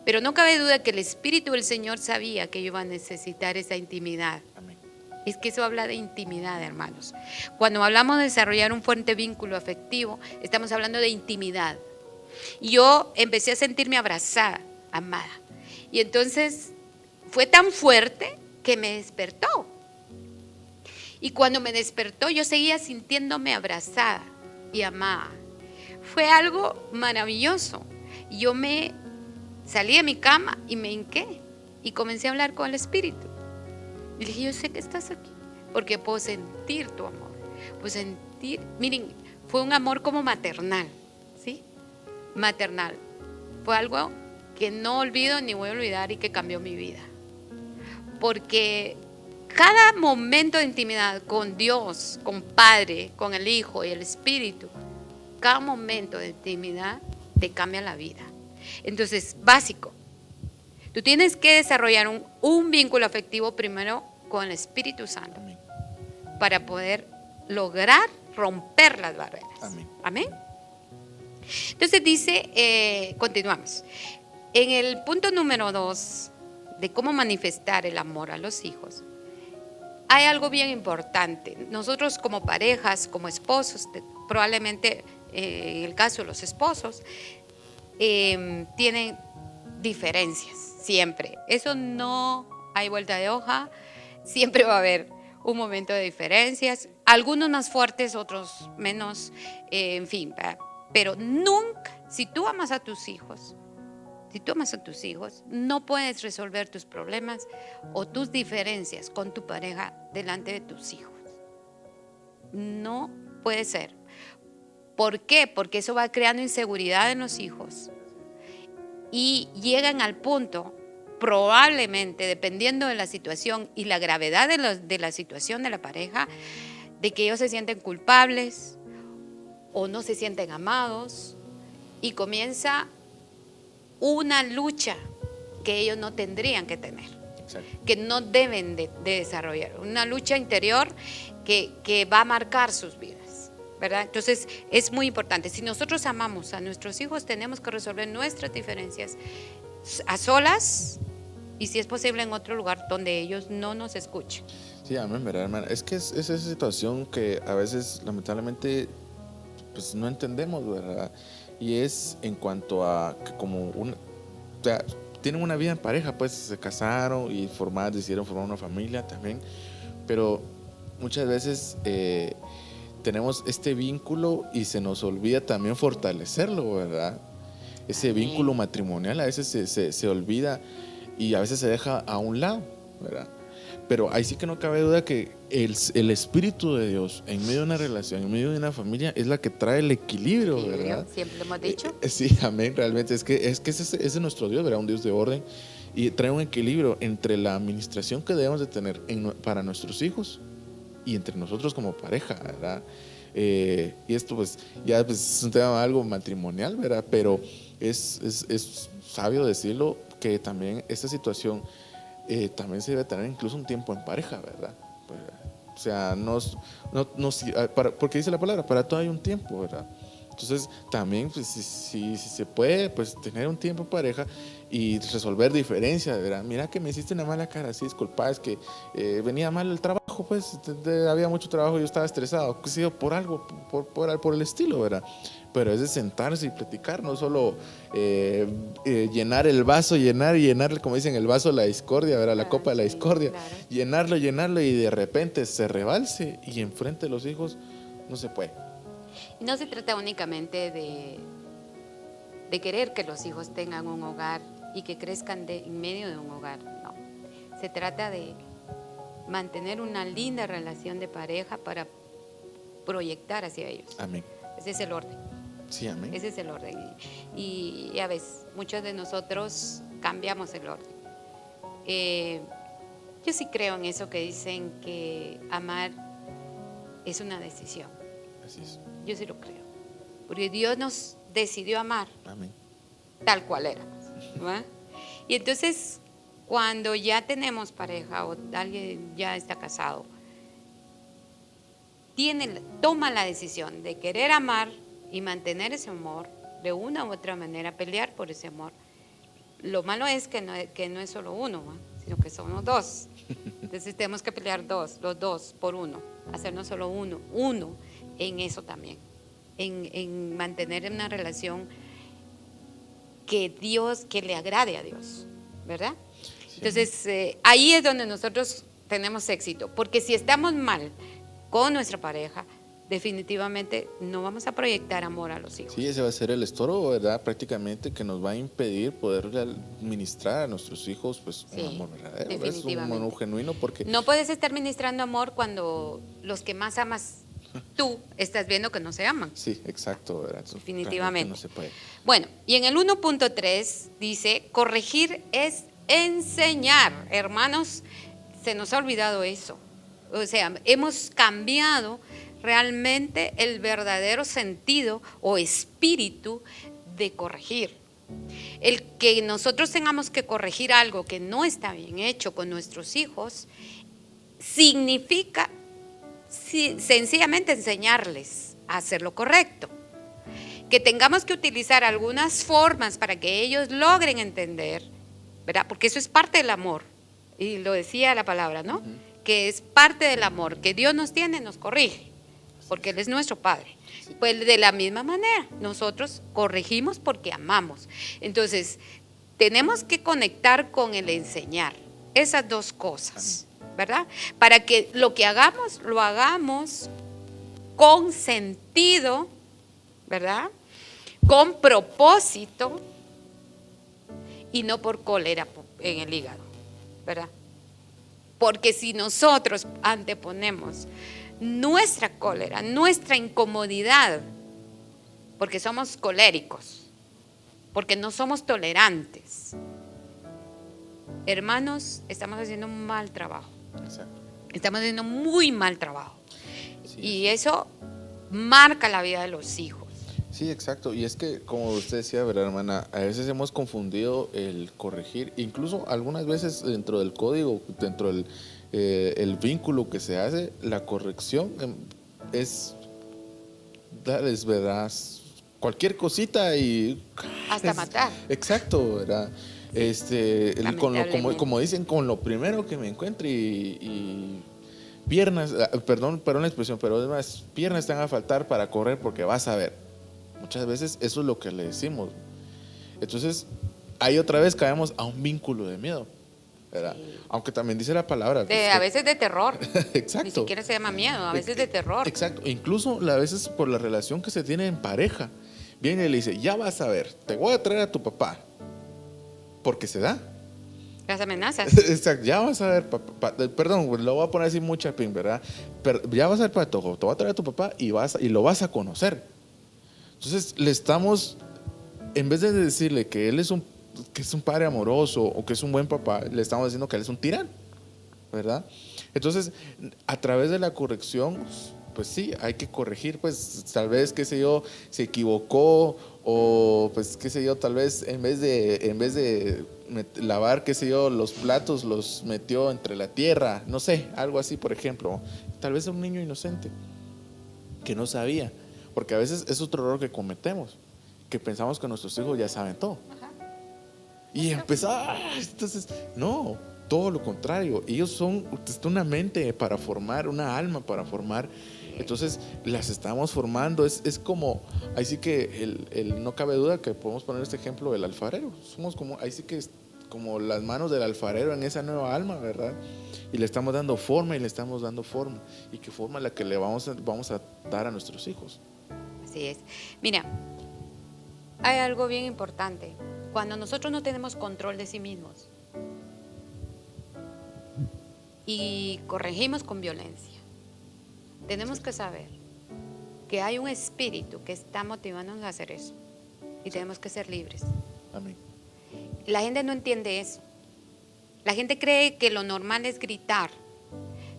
Pero no cabe duda que el Espíritu del Señor sabía que yo iba a necesitar esa intimidad. Amén. Es que eso habla de intimidad, hermanos. Cuando hablamos de desarrollar un fuerte vínculo afectivo, estamos hablando de intimidad. Y yo empecé a sentirme abrazada, amada. Y entonces fue tan fuerte que me despertó. Y cuando me despertó, yo seguía sintiéndome abrazada y amada. Fue algo maravilloso. Yo me salí de mi cama y me hinqué y comencé a hablar con el Espíritu. Y le dije, yo sé que estás aquí, porque puedo sentir tu amor. Puedo sentir, miren, fue un amor como maternal, ¿sí? Maternal. Fue algo que no olvido ni voy a olvidar y que cambió mi vida. Porque cada momento de intimidad con Dios, con Padre, con el Hijo y el Espíritu, cada momento de intimidad te cambia la vida. Entonces, básico, tú tienes que desarrollar un vínculo afectivo primero con el Espíritu Santo. Amén. Para poder lograr romper las barreras. Amén. Amén. Entonces dice, continuamos. En el punto número 2 de cómo manifestar el amor a los hijos, hay algo bien importante. Nosotros como parejas, como esposos, probablemente en el caso de los esposos, tienen diferencias siempre. Eso no hay vuelta de hoja. Siempre va a haber un momento de diferencias, algunos más fuertes, otros menos, en fin, pero nunca, si tú amas a tus hijos, no puedes resolver tus problemas o tus diferencias con tu pareja delante de tus hijos. No puede ser. ¿Por qué? Porque eso va creando inseguridad en los hijos y llegan al punto, probablemente, dependiendo de la situación y la gravedad de la situación de la pareja, de que ellos se sienten culpables o no se sienten amados, y comienza una lucha que ellos no tendrían que tener. Exacto. Que no deben de desarrollar, una lucha interior que va a marcar sus vidas, ¿verdad? Entonces es muy importante. Si nosotros amamos a nuestros hijos, tenemos que resolver nuestras diferencias a solas, y si es posible en otro lugar donde ellos no nos escuchen. Sí, amén, ¿verdad, hermana? Es que es esa situación que a veces lamentablemente pues no entendemos, ¿verdad? Y es en cuanto a que o sea, tienen una vida en pareja, pues se casaron y decidieron formar una familia también, pero muchas veces tenemos este vínculo y se nos olvida también fortalecerlo, ¿verdad? Ese Amén. Vínculo matrimonial a veces se olvida y a veces se deja a un lado, ¿verdad? Pero ahí sí que no cabe duda que el Espíritu de Dios en medio de una relación, en medio de una familia, es la que trae el equilibrio, ¿verdad? Siempre lo hemos dicho. Sí, amén, realmente. Es que ese es nuestro Dios, ¿verdad? Un Dios de orden, y trae un equilibrio entre la administración que debemos de tener para nuestros hijos y entre nosotros como pareja, ¿verdad? Y esto pues ya pues, es un tema algo matrimonial, ¿verdad? Pero es sabio decirlo que también esta situación también se debe tener incluso un tiempo en pareja, ¿verdad? O sea, porque dice la palabra, para todo hay un tiempo, ¿verdad? Entonces también pues, si se puede pues tener un tiempo en pareja y resolver diferencias, ¿verdad? Mira que me hiciste una mala cara, sí, disculpa, es que venía mal el trabajo, pues había mucho trabajo, yo estaba estresado, que sé por algo, por el estilo, ¿verdad? Pero es de sentarse y platicar, no solo llenar el vaso, llenar, como dicen, el vaso de la discordia, ¿verdad? La copa de la discordia, claro. Llenarlo y de repente se rebalse y enfrente de los hijos no se puede. No se trata únicamente de querer que los hijos tengan un hogar y que crezcan en medio de un hogar. No, se trata de mantener una linda relación de pareja para proyectar hacia ellos. Amén. Ese es el orden. Sí, amén. Ese es el orden. Y a veces muchos de nosotros cambiamos el orden. Yo sí creo en eso que dicen que amar es una decisión. Así es. Yo sí lo creo. Porque Dios nos decidió amar. Amén. Tal cual éramos, ¿va? Y entonces, cuando ya tenemos pareja o alguien ya está casado, toma la decisión de querer amar y mantener ese amor de una u otra manera, pelear por ese amor. Lo malo es que no es solo uno, ¿va? Sino que somos dos. Entonces tenemos que pelear los dos por uno, hacernos solo uno en eso también, en mantener una relación que le agrade a Dios, ¿verdad? Sí. Entonces, ahí es donde nosotros tenemos éxito, porque si estamos mal con nuestra pareja, definitivamente no vamos a proyectar amor a los hijos. Sí, ese va a ser el estorbo, ¿verdad? Prácticamente que nos va a impedir poder ministrar a nuestros hijos pues sí, un amor verdadero, definitivamente. Un amor genuino, porque no puedes estar ministrando amor cuando los que más amas tú estás viendo que no se aman. Sí, exacto, ¿verdad? Definitivamente. No se puede. Bueno, y en el 1.3 dice, corregir es enseñar. Hermanos, se nos ha olvidado eso. O sea, hemos cambiado realmente el verdadero sentido o espíritu de corregir. El que nosotros tengamos que corregir algo que no está bien hecho con nuestros hijos significa sencillamente enseñarles a hacer lo correcto. Que tengamos que utilizar algunas formas para que ellos logren entender, ¿verdad? Porque eso es parte del amor, y lo decía la palabra, ¿no? Que es parte del amor, que Dios nos tiene, nos corrige, porque Él es nuestro Padre. Pues de la misma manera, nosotros corregimos porque amamos. Entonces, tenemos que conectar con el enseñar, esas dos cosas, ¿verdad? Para que lo que hagamos, lo hagamos con sentido, ¿verdad? Con propósito y no por cólera en el hígado, ¿verdad? Porque si nosotros anteponemos nuestra cólera, nuestra incomodidad, porque somos coléricos, porque no somos tolerantes, hermanos, estamos haciendo un mal trabajo. Exacto. Estamos haciendo muy mal trabajo. Sí, y eso marca la vida de los hijos. Sí, exacto. Y es que, como usted decía, ¿verdad, hermana? A veces hemos confundido el corregir, incluso algunas veces dentro del código, dentro del el vínculo que se hace, la corrección es darles, ¿verdad? Cualquier cosita y hasta matar. Exacto, ¿verdad? Como dicen, con lo primero que me encuentre y piernas, perdón la expresión, pero además piernas te van a faltar para correr porque vas a ver. Muchas veces eso es lo que le decimos. Entonces, ahí otra vez caemos a un vínculo de miedo, ¿verdad? Sí. Aunque también dice la palabra. A veces de terror. Exacto. Ni siquiera se llama miedo, a veces de terror. Exacto. Incluso a veces por la relación que se tiene en pareja. Viene y le dice, ya vas a ver, te voy a traer a tu papá. Porque se da. Las amenazas. Exacto, ya vas a ver, perdón, lo voy a poner así muy chapín, ¿verdad? Pero ya vas a ver, te voy a traer a tu papá y lo vas a conocer. Entonces le estamos, en vez de decirle que él es un padre amoroso o que es un buen papá, le estamos diciendo que él es un tirano, ¿verdad? Entonces, a través de la corrección, pues sí, hay que corregir, pues tal vez, qué sé yo, se equivocó o pues qué sé yo, tal vez en vez de lavar, qué sé yo, los platos los metió entre la tierra, no sé, algo así, por ejemplo. Tal vez es un niño inocente que no sabía. Porque a veces es otro error que cometemos, que pensamos que nuestros hijos ya saben todo. Ajá. Y empezar, entonces, no, todo lo contrario. Ellos son una mente para formar, una alma para formar. Entonces, las estamos formando. Es como, ahí sí que no cabe duda que podemos poner este ejemplo del alfarero. Somos como, ahí sí que es como las manos del alfarero en esa nueva alma, ¿verdad? Y le estamos dando forma y le estamos dando forma. ¿Y qué forma la que le vamos a dar a nuestros hijos? Así es. Mira, hay algo bien importante. cuando nosotros no tenemos control de sí mismos y corregimos con violencia, tenemos que saber que hay un espíritu que está motivándonos a hacer eso y tenemos que ser libres. Amén. La gente no entiende eso. La gente cree que lo normal es gritar,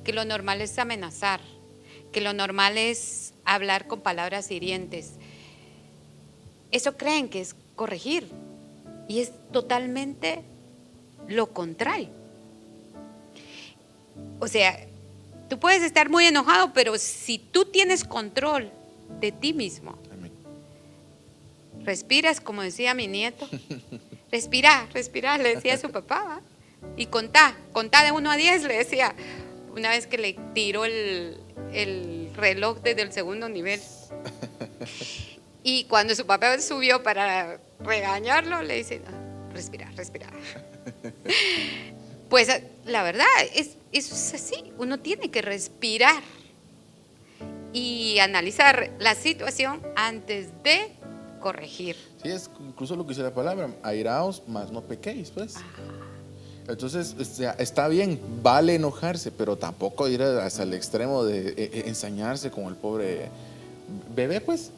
que lo normal es amenazar, que lo normal es hablar con palabras hirientes. Eso creen que es corregir y es totalmente lo contrario. O sea, tú puedes estar muy enojado, pero si tú tienes control de ti mismo, Amén. respiras, como decía mi nieto, respira, le decía a su papá, ¿va? Y contá de 1 a 10, le decía, una vez que le tiró el reloj desde el segundo nivel. Y cuando su papá subió para regañarlo, le dice, no, respira. Pues la verdad, eso es así, uno tiene que respirar y analizar la situación antes de corregir. Sí, es incluso lo que dice la palabra, airaos, mas no pequéis, pues. Entonces, o sea, está bien, vale enojarse, pero tampoco ir hasta el extremo de ensañarse como el pobre bebé, pues.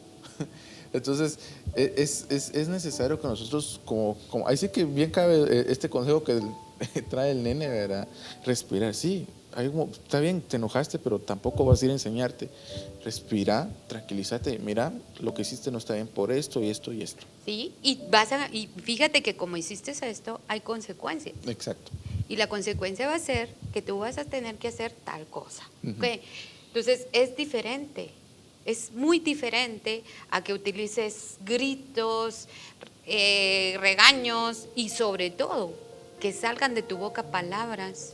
Entonces, es necesario que nosotros, como ahí sí que bien cabe este consejo que trae el nene, ¿verdad? Respirar, sí, está bien, te enojaste, pero tampoco vas a ir a enseñarte. Respira, tranquilízate, mira, lo que hiciste no está bien por esto y esto y esto. Sí, y fíjate que como hiciste esto, hay consecuencias. Exacto. Y la consecuencia va a ser que tú vas a tener que hacer tal cosa. Uh-huh. ¿Okay? Entonces, es diferente. Es muy diferente a que utilices gritos, regaños y sobre todo que salgan de tu boca palabras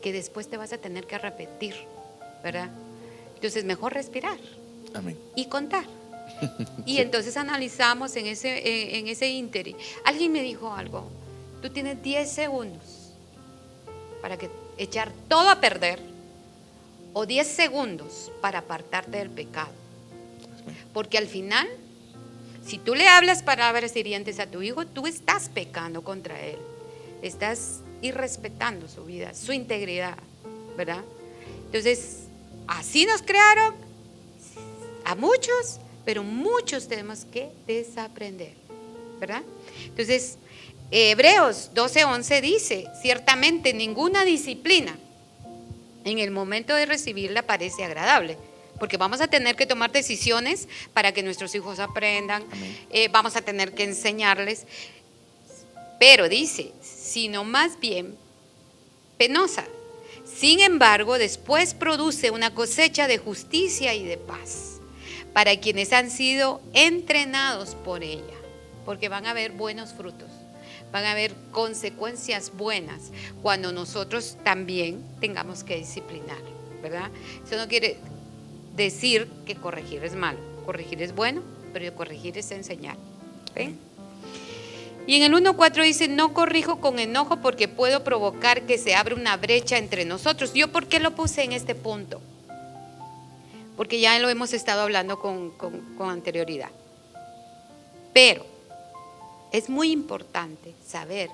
que después te vas a tener que repetir, ¿verdad? Entonces, mejor respirar. Amén. Y contar. Y sí. Entonces analizamos en ese ínterin. Alguien me dijo algo, tú tienes 10 segundos para echar todo a perder o 10 segundos para apartarte del pecado. Porque al final, si tú le hablas palabras hirientes a tu hijo, tú estás pecando contra él. Estás irrespetando su vida, su integridad, ¿verdad? Entonces, así nos crearon a muchos, pero muchos tenemos que desaprender, ¿verdad? Entonces, Hebreos 12:11 dice, ciertamente ninguna disciplina en el momento de recibirla parece agradable, porque vamos a tener que tomar decisiones para que nuestros hijos aprendan, vamos a tener que enseñarles, pero dice, sino más bien penosa. Sin embargo, después produce una cosecha de justicia y de paz para quienes han sido entrenados por ella, porque van a haber buenos frutos, van a haber consecuencias buenas cuando nosotros también tengamos que disciplinar, ¿verdad? Eso no quiere decir que corregir es malo, corregir es bueno, pero corregir es enseñar, ¿ven? Y en el 1:4 dice, no corrijo con enojo porque puedo provocar que se abra una brecha entre nosotros. ¿Yo por qué lo puse en este punto? Porque ya lo hemos estado hablando con anterioridad. Pero es muy importante saber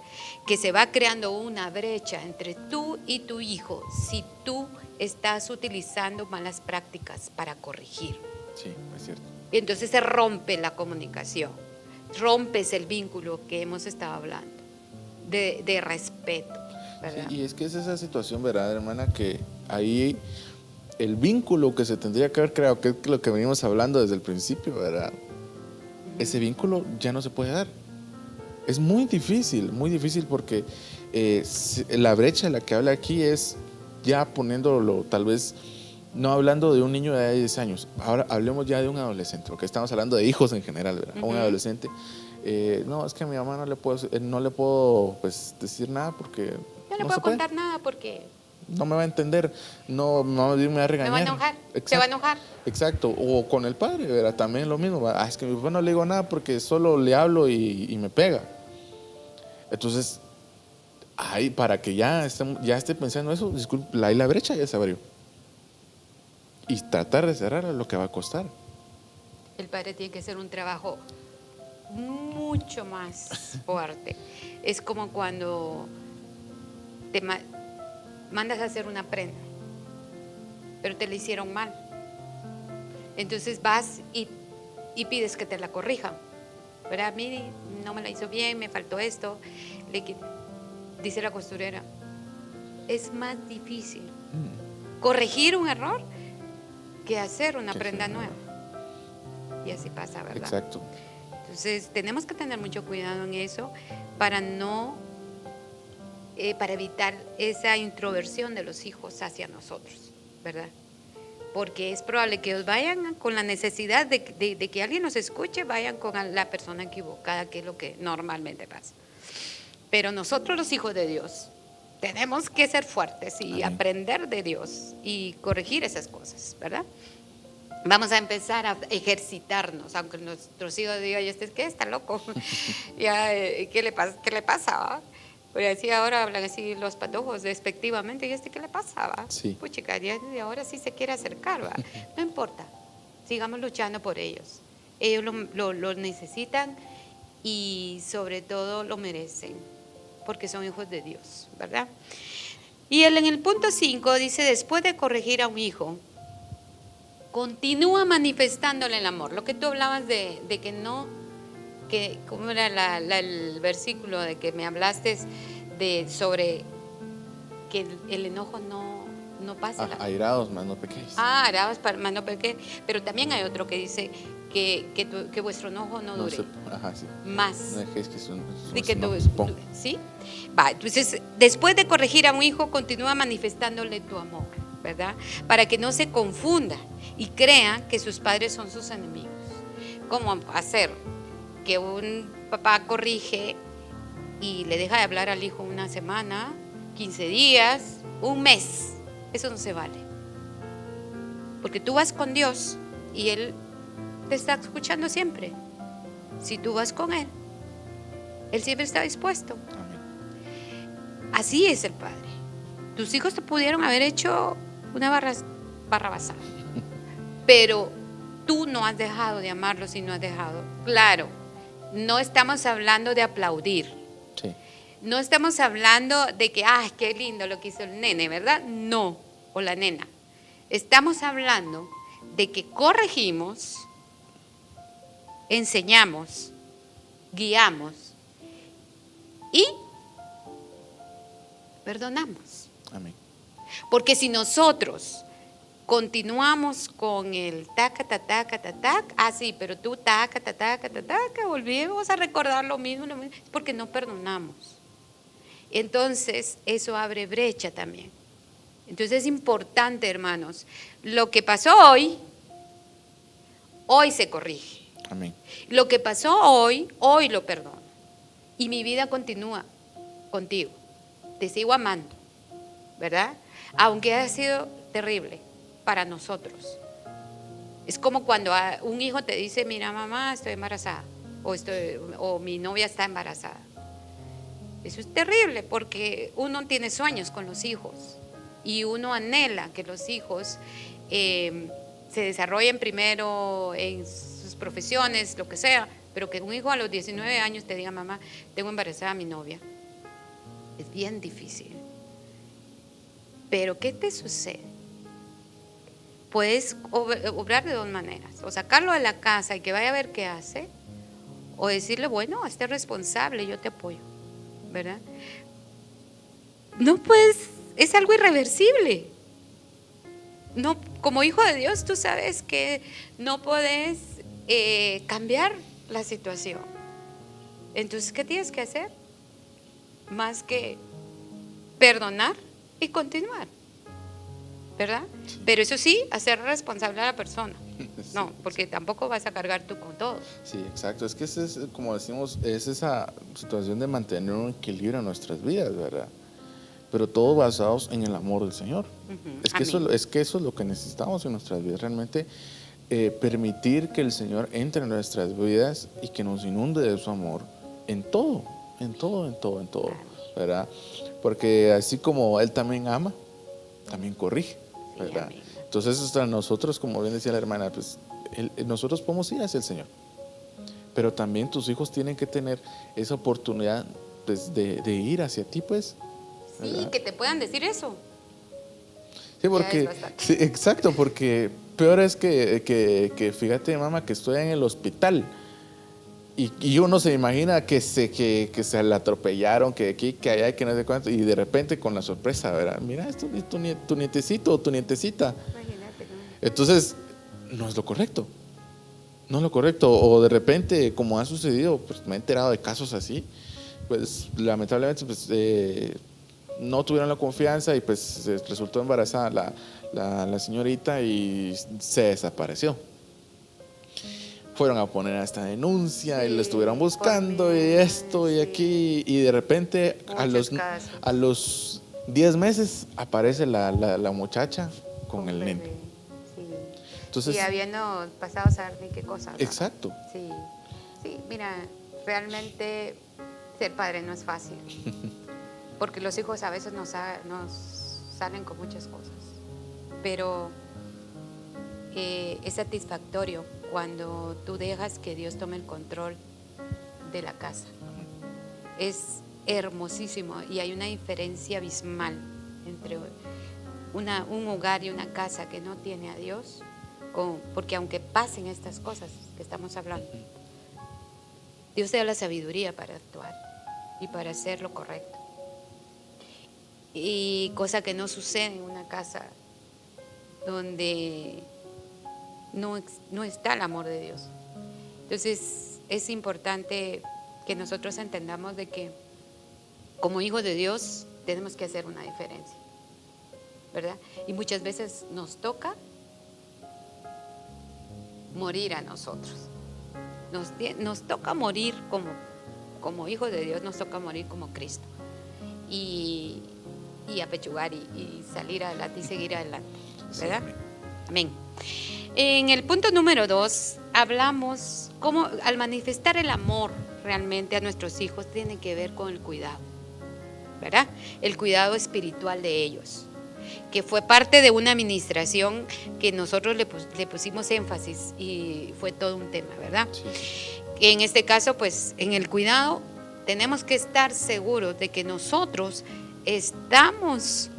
que se va creando una brecha entre tú y tu hijo si tú estás utilizando malas prácticas para corregir. Sí, es cierto. Y entonces se rompe la comunicación, rompes el vínculo que hemos estado hablando, de respeto, ¿verdad? Sí, y es que es esa situación, ¿verdad, hermana? Que ahí el vínculo que se tendría que haber creado, que es lo que venimos hablando desde el principio, ¿verdad? Ese vínculo ya no se puede dar. Es muy difícil porque la brecha de la que habla aquí es ya poniéndolo tal vez, no hablando de un niño de 10 años, ahora hablemos ya de un adolescente, porque estamos hablando de hijos en general, ¿verdad? Un adolescente, no, es que a mi mamá no le puedo pues, decir nada porque no le puedo contar nada porque no me va a entender, no me va a regañar. Me va a enojar, se va a enojar. Exacto, o con el padre, ¿verdad? También lo mismo, es que a mi papá no le digo nada porque solo le hablo y me pega. Entonces, para que ya esté pensando eso, disculpe, ahí la brecha ya se abrió. Y tratar de cerrarla es lo que va a costar. El padre tiene que hacer un trabajo mucho más fuerte. Es como cuando te mandas a hacer una prenda, pero te la hicieron mal. Entonces vas y pides que te la corrijan. ¿Verdad? A mí no me la hizo bien, me faltó esto. Dice la costurera, es más difícil corregir un error que hacer una prenda nueva. Y así pasa, ¿verdad? Exacto. Entonces tenemos que tener mucho cuidado en eso para para evitar esa introversión de los hijos hacia nosotros, ¿verdad? Porque es probable que ellos vayan con la necesidad de que alguien los escuche, vayan con la persona equivocada, que es lo que normalmente pasa. Pero nosotros, los hijos de Dios, tenemos que ser fuertes y aprender de Dios y corregir esas cosas, ¿verdad? Vamos a empezar a ejercitarnos, aunque nuestros hijos digan, ¿qué está loco? Ya, ¿qué le pasa? Pues así ahora hablan así los patojos despectivamente, ¿y qué le pasa? Sí. Pues chica, ahora sí se quiere acercar, ¿va? No importa, sigamos luchando por ellos. Ellos lo necesitan y sobre todo lo merecen, porque son hijos de Dios, ¿verdad? Y en el punto 5 dice, después de corregir a un hijo, continúa manifestándole el amor. Lo que tú hablabas de que no, ¿cómo era el versículo de que me hablaste sobre que el enojo no pasa? Airados, más no pequéis. Airados, más no pequéis. Pero también hay otro que dice que vuestro enojo no dure. Sí. Más. No dejéis que ¿Sí? Va, entonces, después de corregir a un hijo, continúa manifestándole tu amor, ¿verdad? Para que no se confunda y crea que sus padres son sus enemigos. ¿Cómo hacer que un papá corrige y le deja de hablar al hijo una semana, 15 días, un mes? Eso no se vale. Porque tú vas con Dios y Él te está escuchando siempre. Si tú vas con Él, Él siempre está dispuesto. Amén. Así es el Padre. Tus hijos te pudieron haber hecho una barrabasada, pero tú no has dejado de amarlos y no has dejado. Claro, no estamos hablando de aplaudir. Sí. No estamos hablando de que, qué lindo lo que hizo el nene, ¿verdad? No, o la nena. Estamos hablando de que corregimos, enseñamos, guiamos y perdonamos. Amén. Porque si nosotros continuamos con el taca, sí, pero tú taca, volvemos a recordar lo mismo, porque no perdonamos. Entonces, eso abre brecha también. Entonces es importante, hermanos, lo que pasó hoy se corrige. Amén. Lo que pasó hoy lo perdono. Y mi vida continúa contigo. Te sigo amando, ¿verdad? Aunque haya sido terrible para nosotros. Es como cuando un hijo te dice, mira mamá, estoy embarazada, o mi novia está embarazada. Eso es terrible porque uno tiene sueños con los hijos y uno anhela que los hijos se desarrollen primero en sus profesiones, lo que sea, pero que un hijo a los 19 años te diga, mamá, tengo embarazada a mi novia. Es bien difícil. Pero ¿qué te sucede? Puedes obrar de dos maneras, o sacarlo de la casa y que vaya a ver qué hace, o decirle, bueno, esté responsable, yo te apoyo, ¿verdad? No puedes, es algo irreversible. No, como hijo de Dios, tú sabes que no puedes cambiar la situación. Entonces, ¿qué tienes que hacer? Más que perdonar y continuar, ¿verdad? Sí. Pero eso sí, hacer responsable a la persona. Sí, no, porque tampoco vas a cargar tú con todo. Sí, exacto. Es que es, como decimos, es esa situación de mantener un equilibrio en nuestras vidas, ¿verdad? Pero todo basados en el amor del Señor. Es que eso es lo que necesitamos en nuestras vidas, realmente permitir que el Señor entre en nuestras vidas y que nos inunde de su amor en todo, ¿verdad? Porque así como Él también ama, también corrige, ¿verdad? Sí, entonces, nosotros, como bien decía la hermana, pues nosotros podemos ir hacia el Señor, pero también tus hijos tienen que tener esa oportunidad, pues, de ir hacia ti, pues. Sí, ¿verdad? que te puedan decir eso. Sí, Ya es porque, bastante. sí, exacto, porque peor es que fíjate, mamá, que estoy en el hospital y uno se imagina que se le atropellaron, que aquí, que allá, que no sé cuánto, y de repente con la sorpresa, ¿verdad? Mira, esto es tu nietecito o tu nietecita. Imagínate, ¿no? Entonces, no es lo correcto. No es lo correcto. O de repente, como ha sucedido, pues me he enterado de casos así, pues lamentablemente, pues no tuvieron la confianza y pues resultó embarazada la señorita y se desapareció. Fueron a poner esta denuncia y lo estuvieron Sí, buscando y esto y sí. aquí, y de repente Muchos casos. a los 10 meses aparece la muchacha con el bebé, nene. sí. Entonces, Y habiendo pasado a saber ni qué cosas, ¿no? exacto. Sí, sí, mira, realmente ser padre no es fácil, porque los hijos a veces nos salen con muchas cosas, pero es satisfactorio cuando tú dejas que Dios tome el control de la casa. Es hermosísimo y hay una diferencia abismal entre un hogar y una casa que no tiene a Dios, porque aunque pasen estas cosas que estamos hablando, Dios te da la sabiduría para actuar y para hacer lo correcto. Y cosa que no sucede en una casa donde no está el amor de Dios. Entonces es importante que nosotros entendamos de que como hijos de Dios tenemos que hacer una diferencia, ¿verdad? Y muchas veces nos toca morir a nosotros. Nos toca morir como hijos de Dios, nos toca morir como Cristo. Y apechugar y salir adelante y seguir adelante, ¿verdad? Sí, amén. En el punto número 2 hablamos cómo al manifestar el amor realmente a nuestros hijos tiene que ver con el cuidado, ¿verdad? El cuidado espiritual de ellos, que fue parte de una administración que nosotros le pusimos énfasis y fue todo un tema, ¿verdad? Sí. En este caso, pues en el cuidado tenemos que estar seguros de que nosotros estamos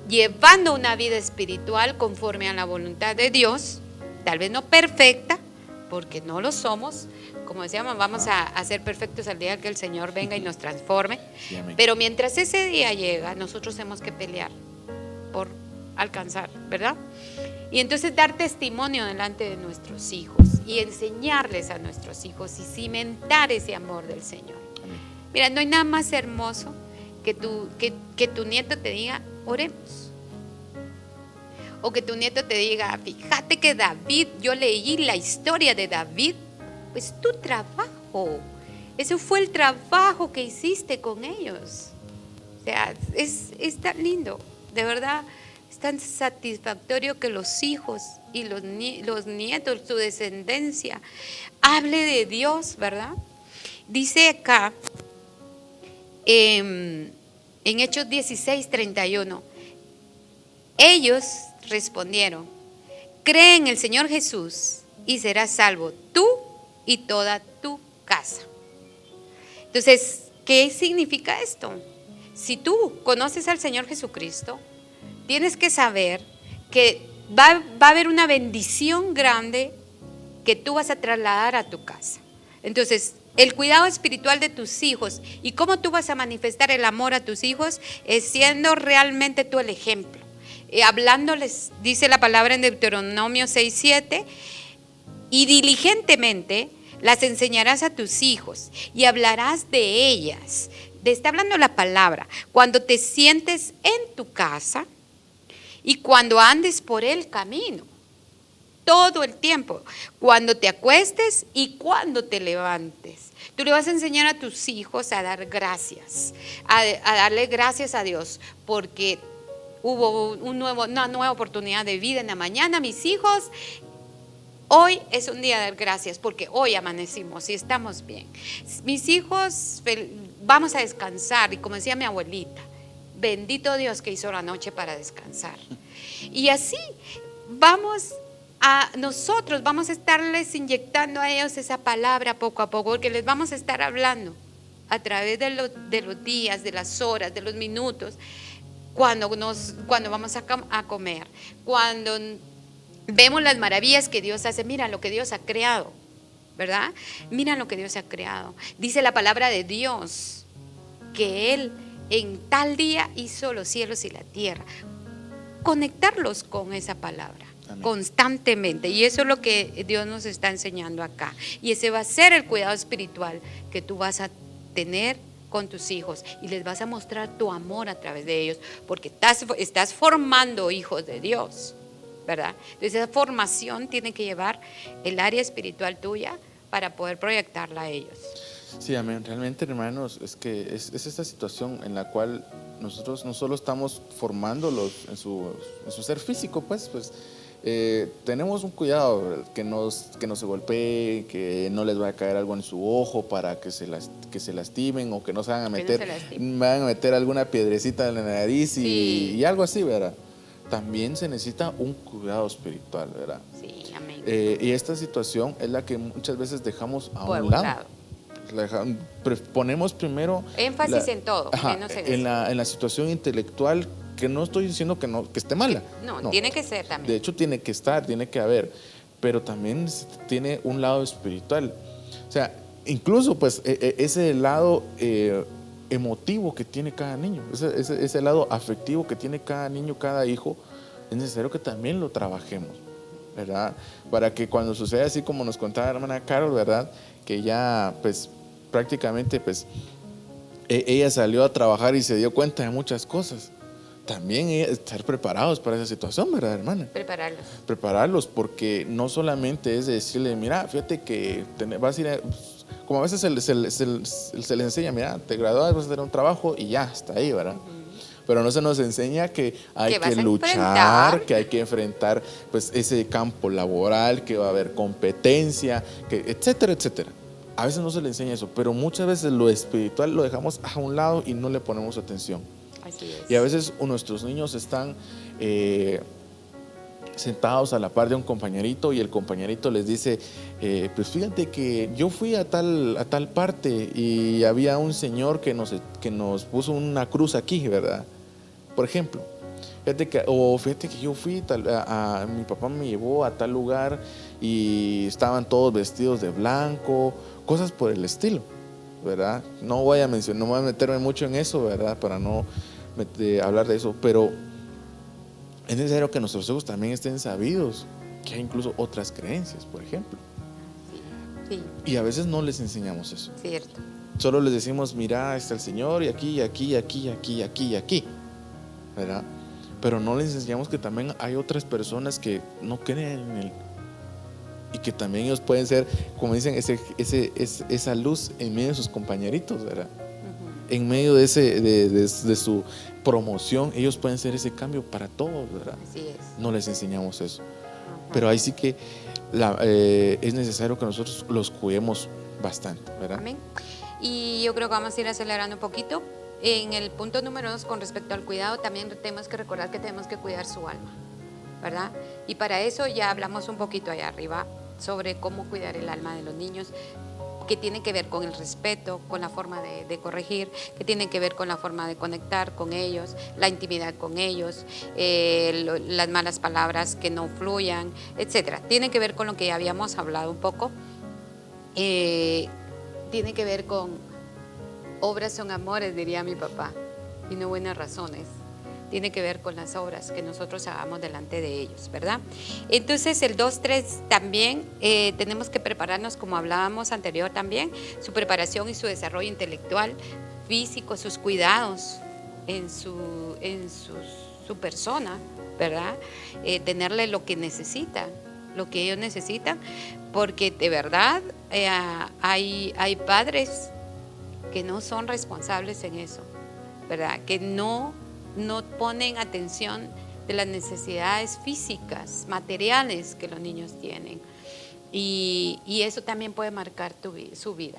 llevando una vida espiritual conforme a la voluntad de Dios, tal vez no perfecta, porque no lo somos, como decíamos, vamos a ser perfectos al día que el Señor venga y nos transforme, Sí, amén. pero mientras ese día llega, nosotros tenemos que pelear por alcanzar, ¿verdad? Y entonces dar testimonio delante de nuestros hijos y enseñarles a nuestros hijos y cimentar ese amor del Señor. Amén. Mira, no hay nada más hermoso que tu nieto te diga, oremos. O que tu nieto te diga, fíjate que David, yo leí la historia de David, pues tu trabajo, ese fue el trabajo que hiciste con ellos. O sea, es tan lindo, de verdad, es tan satisfactorio que los hijos y los nietos, su descendencia, hable de Dios, ¿verdad? Dice acá, en Hechos 16:31, ellos respondieron, cree en el Señor Jesús y serás salvo tú y toda tu casa. Entonces, ¿qué significa esto? Si tú conoces al Señor Jesucristo, tienes que saber que va a haber una bendición grande que tú vas a trasladar a tu casa. Entonces, el cuidado espiritual de tus hijos y cómo tú vas a manifestar el amor a tus hijos es siendo realmente tú el ejemplo. Hablándoles, dice la palabra en Deuteronomio 6:7, y diligentemente las enseñarás a tus hijos y hablarás de ellas. Está hablando la palabra. Cuando te sientes en tu casa y cuando andes por el camino. Todo el tiempo, cuando te acuestes y cuando te levantes. Tú le vas a enseñar a tus hijos a dar gracias, a darle gracias a Dios, porque hubo una nueva oportunidad de vida en la mañana. Mis hijos, hoy es un día de dar gracias, porque hoy amanecimos y estamos bien. Mis hijos, vamos a descansar, y como decía mi abuelita, bendito Dios que hizo la noche para descansar. Y así vamos nosotros vamos a estarles inyectando a ellos esa palabra poco a poco, porque les vamos a estar hablando a través de los días, de las horas, de los minutos, cuando vamos a comer, cuando vemos las maravillas que Dios hace. Mira lo que Dios ha creado, ¿verdad? Mira lo que Dios ha creado. Dice la palabra de Dios que Él en tal día hizo los cielos y la tierra. Conectarlos con esa palabra. Amén. Constantemente, y eso es lo que Dios nos está enseñando acá, y ese va a ser el cuidado espiritual que tú vas a tener con tus hijos, y les vas a mostrar tu amor a través de ellos, porque estás formando hijos de Dios, ¿verdad? Entonces esa formación tiene que llevar el área espiritual tuya para poder proyectarla a ellos. Sí, amén. Realmente, hermanos, es que es esta situación en la cual nosotros no solo estamos formándolos en su ser físico, pues tenemos un cuidado, que no se golpeen, que no les vaya a caer algo en su ojo para que se lastimen, o que no se van a meter alguna piedrecita en la nariz y algo así, ¿verdad? También se necesita un cuidado espiritual, ¿verdad? Sí, amén. Y esta situación es la que muchas veces dejamos a un lado. Ponemos primero énfasis en todo, menos en la situación intelectual, que no estoy diciendo que esté mala. No, tiene que ser también. De hecho, tiene que estar, tiene que haber, pero también tiene un lado espiritual. O sea, incluso pues ese lado emotivo que tiene cada niño, ese lado afectivo que tiene cada niño, cada hijo, es necesario que también lo trabajemos, ¿verdad? Para que cuando suceda así como nos contaba la hermana Carol, ¿verdad? Que ya pues prácticamente pues ella salió a trabajar y se dio cuenta de muchas cosas. También estar preparados para esa situación, ¿verdad, hermana? Prepararlos, porque no solamente es decirle, mira, fíjate que vas a ir como a veces se les enseña, mira, te gradúas, vas a tener un trabajo y ya, está ahí, ¿verdad? Pero no se nos enseña que hay que luchar, que hay que enfrentar pues ese campo laboral, que va a haber competencia, etcétera, etcétera. A veces no se le enseña eso, pero muchas veces lo espiritual lo dejamos a un lado y no le ponemos atención. Así es. Y a veces nuestros niños están sentados a la par de un compañerito, y el compañerito les dice, pues fíjate que yo fui a tal parte y había un señor que nos puso una cruz aquí, ¿verdad? Por ejemplo. Fíjate que yo fui, mi papá me llevó a tal lugar y estaban todos vestidos de blanco, cosas por el estilo, ¿verdad? No voy a meterme mucho en eso, ¿verdad? Para no hablar de eso, pero es necesario que nuestros hijos también estén sabidos que hay incluso otras creencias, por ejemplo. Sí. Y a veces no les enseñamos eso. Cierto. Solo les decimos, mira, está el Señor y aquí, ¿verdad? Pero no les enseñamos que también hay otras personas que no creen en Él, y que también ellos pueden ser, como dicen, esa luz en medio de sus compañeritos, ¿verdad? Uh-huh. En medio de su promoción, ellos pueden ser ese cambio para todos, ¿verdad? Así es. No les enseñamos eso. Uh-huh. Pero ahí sí que es necesario que nosotros los cuidemos bastante, ¿verdad? Amén. Y yo creo que vamos a ir acelerando un poquito. En el punto número 2, con respecto al cuidado, también tenemos que recordar que tenemos que cuidar su alma, ¿verdad? Y para eso ya hablamos un poquito allá arriba sobre cómo cuidar el alma de los niños, que tiene que ver con el respeto, con la forma de corregir, que tiene que ver con la forma de conectar con ellos, la intimidad con ellos, las malas palabras que no fluyan, etcétera. Tiene que ver con lo que ya habíamos hablado un poco. Tiene que ver con obras son amores, diría mi papá, y no buenas razones. Tiene que ver con las obras que nosotros hagamos delante de ellos, ¿verdad? Entonces el 2-3 también tenemos que prepararnos, como hablábamos anterior también, su preparación y su desarrollo intelectual, físico, sus cuidados en su persona, ¿verdad? Tenerle lo que necesita, lo que ellos necesitan, porque de verdad hay padres que no son responsables en eso, ¿verdad? Que no ponen atención de las necesidades físicas, materiales que los niños tienen. Y eso también puede marcar su vida,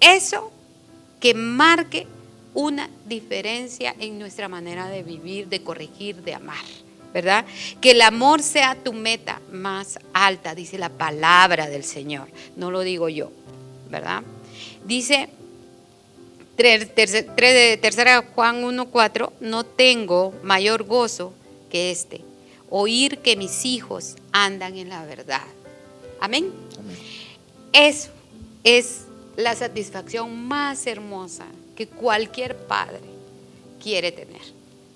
eso que marque una diferencia en nuestra manera de vivir, de corregir, de amar, ¿verdad? Que el amor sea tu meta más alta, dice la palabra del Señor, no lo digo yo, ¿verdad? Dice tercera Juan 1:4, no tengo mayor gozo que este, oír que mis hijos andan en la verdad. Amén. Amén. Eso es la satisfacción más hermosa que cualquier padre quiere tener,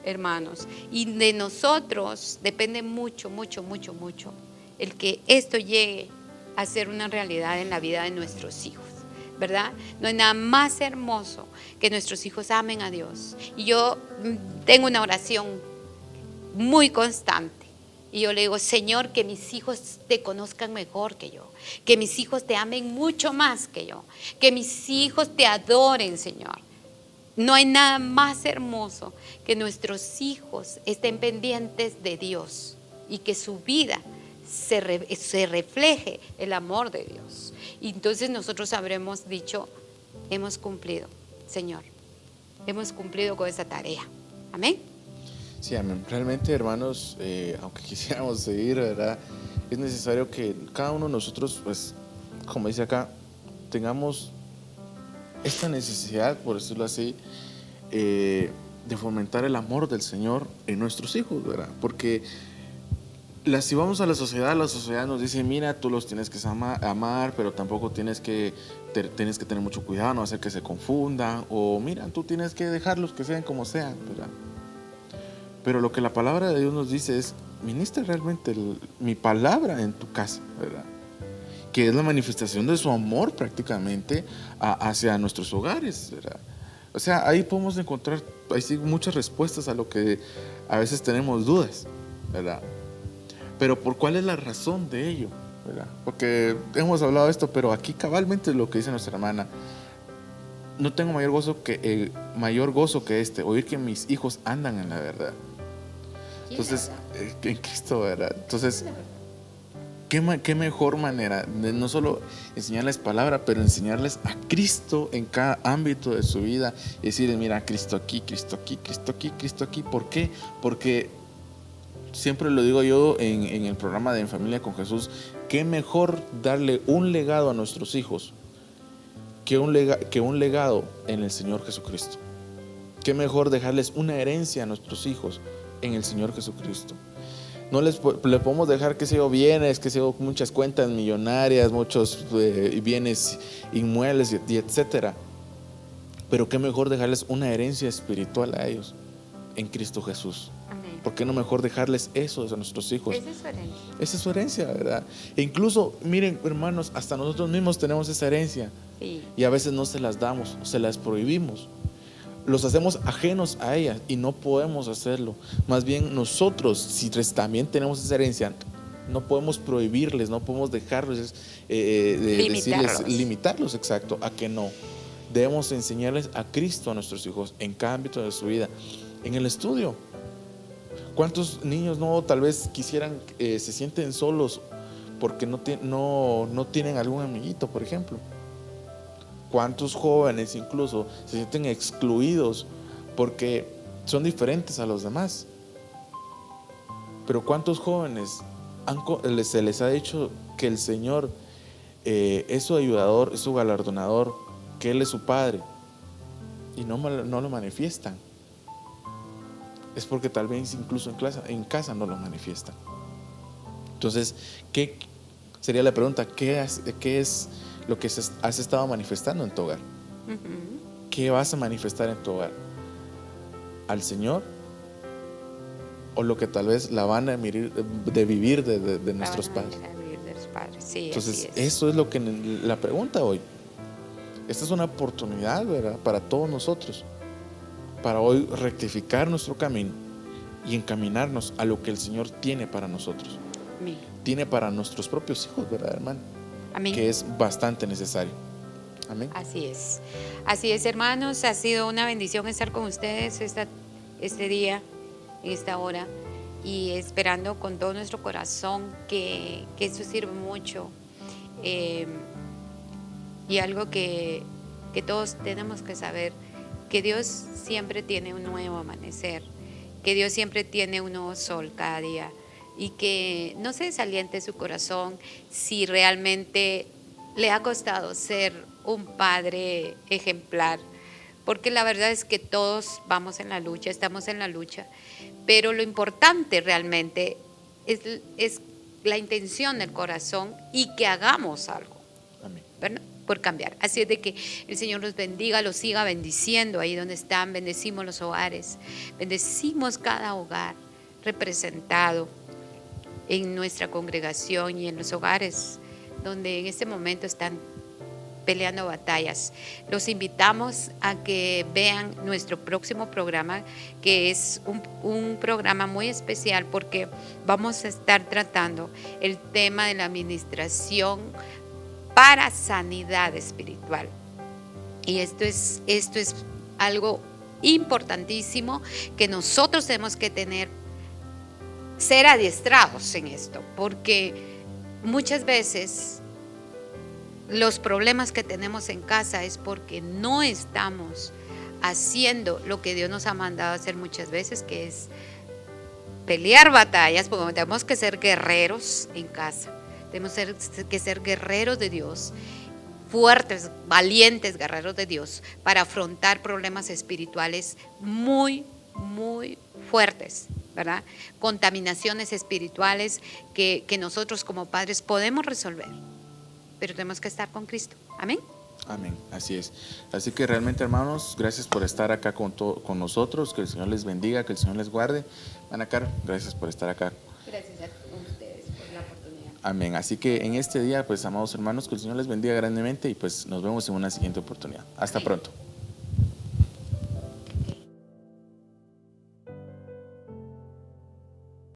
hermanos. Y de nosotros depende mucho, mucho, mucho, mucho el que esto llegue a ser una realidad en la vida de nuestros hijos, ¿verdad? No hay nada más hermoso que nuestros hijos amen a Dios. Y yo tengo una oración muy constante. Y yo le digo, Señor, que mis hijos te conozcan mejor que yo, que mis hijos te amen mucho más que yo, que mis hijos te adoren, Señor. No hay nada más hermoso que nuestros hijos estén pendientes de Dios y que su vida se refleje el amor de Dios. Y entonces nosotros habremos dicho, hemos cumplido, Señor, hemos cumplido con esa tarea. Amén. Sí, amén. Realmente, hermanos, aunque quisiéramos seguir, ¿verdad? Es necesario que cada uno de nosotros, pues, como dice acá, tengamos esta necesidad, por decirlo así, de fomentar el amor del Señor en nuestros hijos, ¿verdad? Porque si vamos a la sociedad nos dice, mira, tú los tienes que amar, pero tampoco tienes que tener mucho cuidado, no hacer que se confundan, o mira, tú tienes que dejarlos que sean como sean, ¿verdad? Pero lo que la palabra de Dios nos dice es, ministra realmente mi palabra en tu casa, ¿verdad? Que es la manifestación de su amor prácticamente hacia nuestros hogares, ¿verdad? O sea, ahí podemos encontrar muchas respuestas a lo que a veces tenemos dudas, ¿verdad? Pero ¿por cuál es la razón de ello? ¿Verdad? Porque hemos hablado de esto, pero aquí cabalmente es lo que dice nuestra hermana. No tengo mayor gozo que este, oír que mis hijos andan en la verdad. Entonces, en Cristo, ¿verdad? Entonces, ¿qué mejor manera de no solo enseñarles palabra, pero enseñarles a Cristo en cada ámbito de su vida? Y decirles, mira, Cristo aquí, Cristo aquí, Cristo aquí, Cristo aquí. ¿Por qué? Porque siempre lo digo yo en el programa de En Familia con Jesús, qué mejor darle un legado a nuestros hijos que un legado en el Señor Jesucristo. Qué mejor dejarles una herencia a nuestros hijos en el Señor Jesucristo. No le podemos dejar, que sea bienes, que sea muchas cuentas millonarias, muchos bienes inmuebles y etcétera. Pero qué mejor dejarles una herencia espiritual a ellos en Cristo Jesús. Amén. ¿Por qué no mejor dejarles eso a nuestros hijos? Esa es su herencia. Esa es su herencia, ¿verdad? E incluso, miren, hermanos, hasta nosotros mismos tenemos esa herencia. Sí. Y a veces no se las damos, se las prohibimos. Los hacemos ajenos a ellas y no podemos hacerlo. Más bien nosotros, si también tenemos esa herencia, no podemos prohibirles, no podemos dejarles limitarlos, exacto, a que no. Debemos enseñarles a Cristo a nuestros hijos en cada ámbito de su vida. En el estudio, ¿cuántos niños tal vez se sienten solos porque no tienen algún amiguito, por ejemplo? ¿Cuántos jóvenes incluso se sienten excluidos porque son diferentes a los demás? Pero ¿cuántos jóvenes se les ha dicho que el Señor es su ayudador, es su galardonador, que Él es su Padre, y no lo manifiestan? Es porque tal vez incluso en casa no lo manifiestan. Entonces, ¿qué sería la pregunta? ¿Qué es lo que has estado manifestando en tu hogar? Uh-huh. ¿Qué vas a manifestar en tu hogar? ¿Al Señor? ¿O lo que tal vez la van a vivir de nuestros padres? Sí, entonces, eso es lo que la pregunta hoy. Esta es una oportunidad, ¿verdad?, para todos nosotros, para hoy rectificar nuestro camino y encaminarnos a lo que el Señor tiene para nosotros. Amén. Tiene para nuestros propios hijos, ¿verdad, hermano? Amén. Que es bastante necesario. Amén. Así es, hermanos. Ha sido una bendición estar con ustedes este día, en esta hora, y esperando con todo nuestro corazón que esto sirva mucho. Y algo que que todos tenemos que saber que Dios siempre tiene un nuevo amanecer, que Dios siempre tiene un nuevo sol cada día, y que no se desaliente su corazón si realmente le ha costado ser un padre ejemplar, porque la verdad es que todos vamos en la lucha, estamos en la lucha, pero lo importante realmente es la intención del corazón y que hagamos algo. Amén. ¿Verdad? Por cambiar. Así es de que el Señor los bendiga, los siga bendiciendo ahí donde están. Bendecimos los hogares, bendecimos cada hogar representado en nuestra congregación y en los hogares donde en este momento están peleando batallas. Los invitamos a que vean nuestro próximo programa, que es un programa muy especial porque vamos a estar tratando el tema de la administración para sanidad espiritual. Y esto es algo importantísimo que nosotros tenemos que ser adiestrados en esto, porque muchas veces los problemas que tenemos en casa es porque no estamos haciendo lo que Dios nos ha mandado hacer muchas veces, que es pelear batallas, porque tenemos que ser guerreros en casa, tenemos que ser guerreros de Dios, fuertes, valientes guerreros de Dios, para afrontar problemas espirituales muy, muy fuertes, ¿verdad? Contaminaciones espirituales que nosotros como padres podemos resolver, pero tenemos que estar con Cristo. Amén. Amén, así es. Así que realmente, hermanos, gracias por estar acá con nosotros, que el Señor les bendiga, que el Señor les guarde. Ana Caro, gracias por estar acá. Gracias a ustedes por la oportunidad. Amén. Así que en este día, pues, amados hermanos, que el Señor les bendiga grandemente y pues nos vemos en una siguiente oportunidad. Hasta pronto.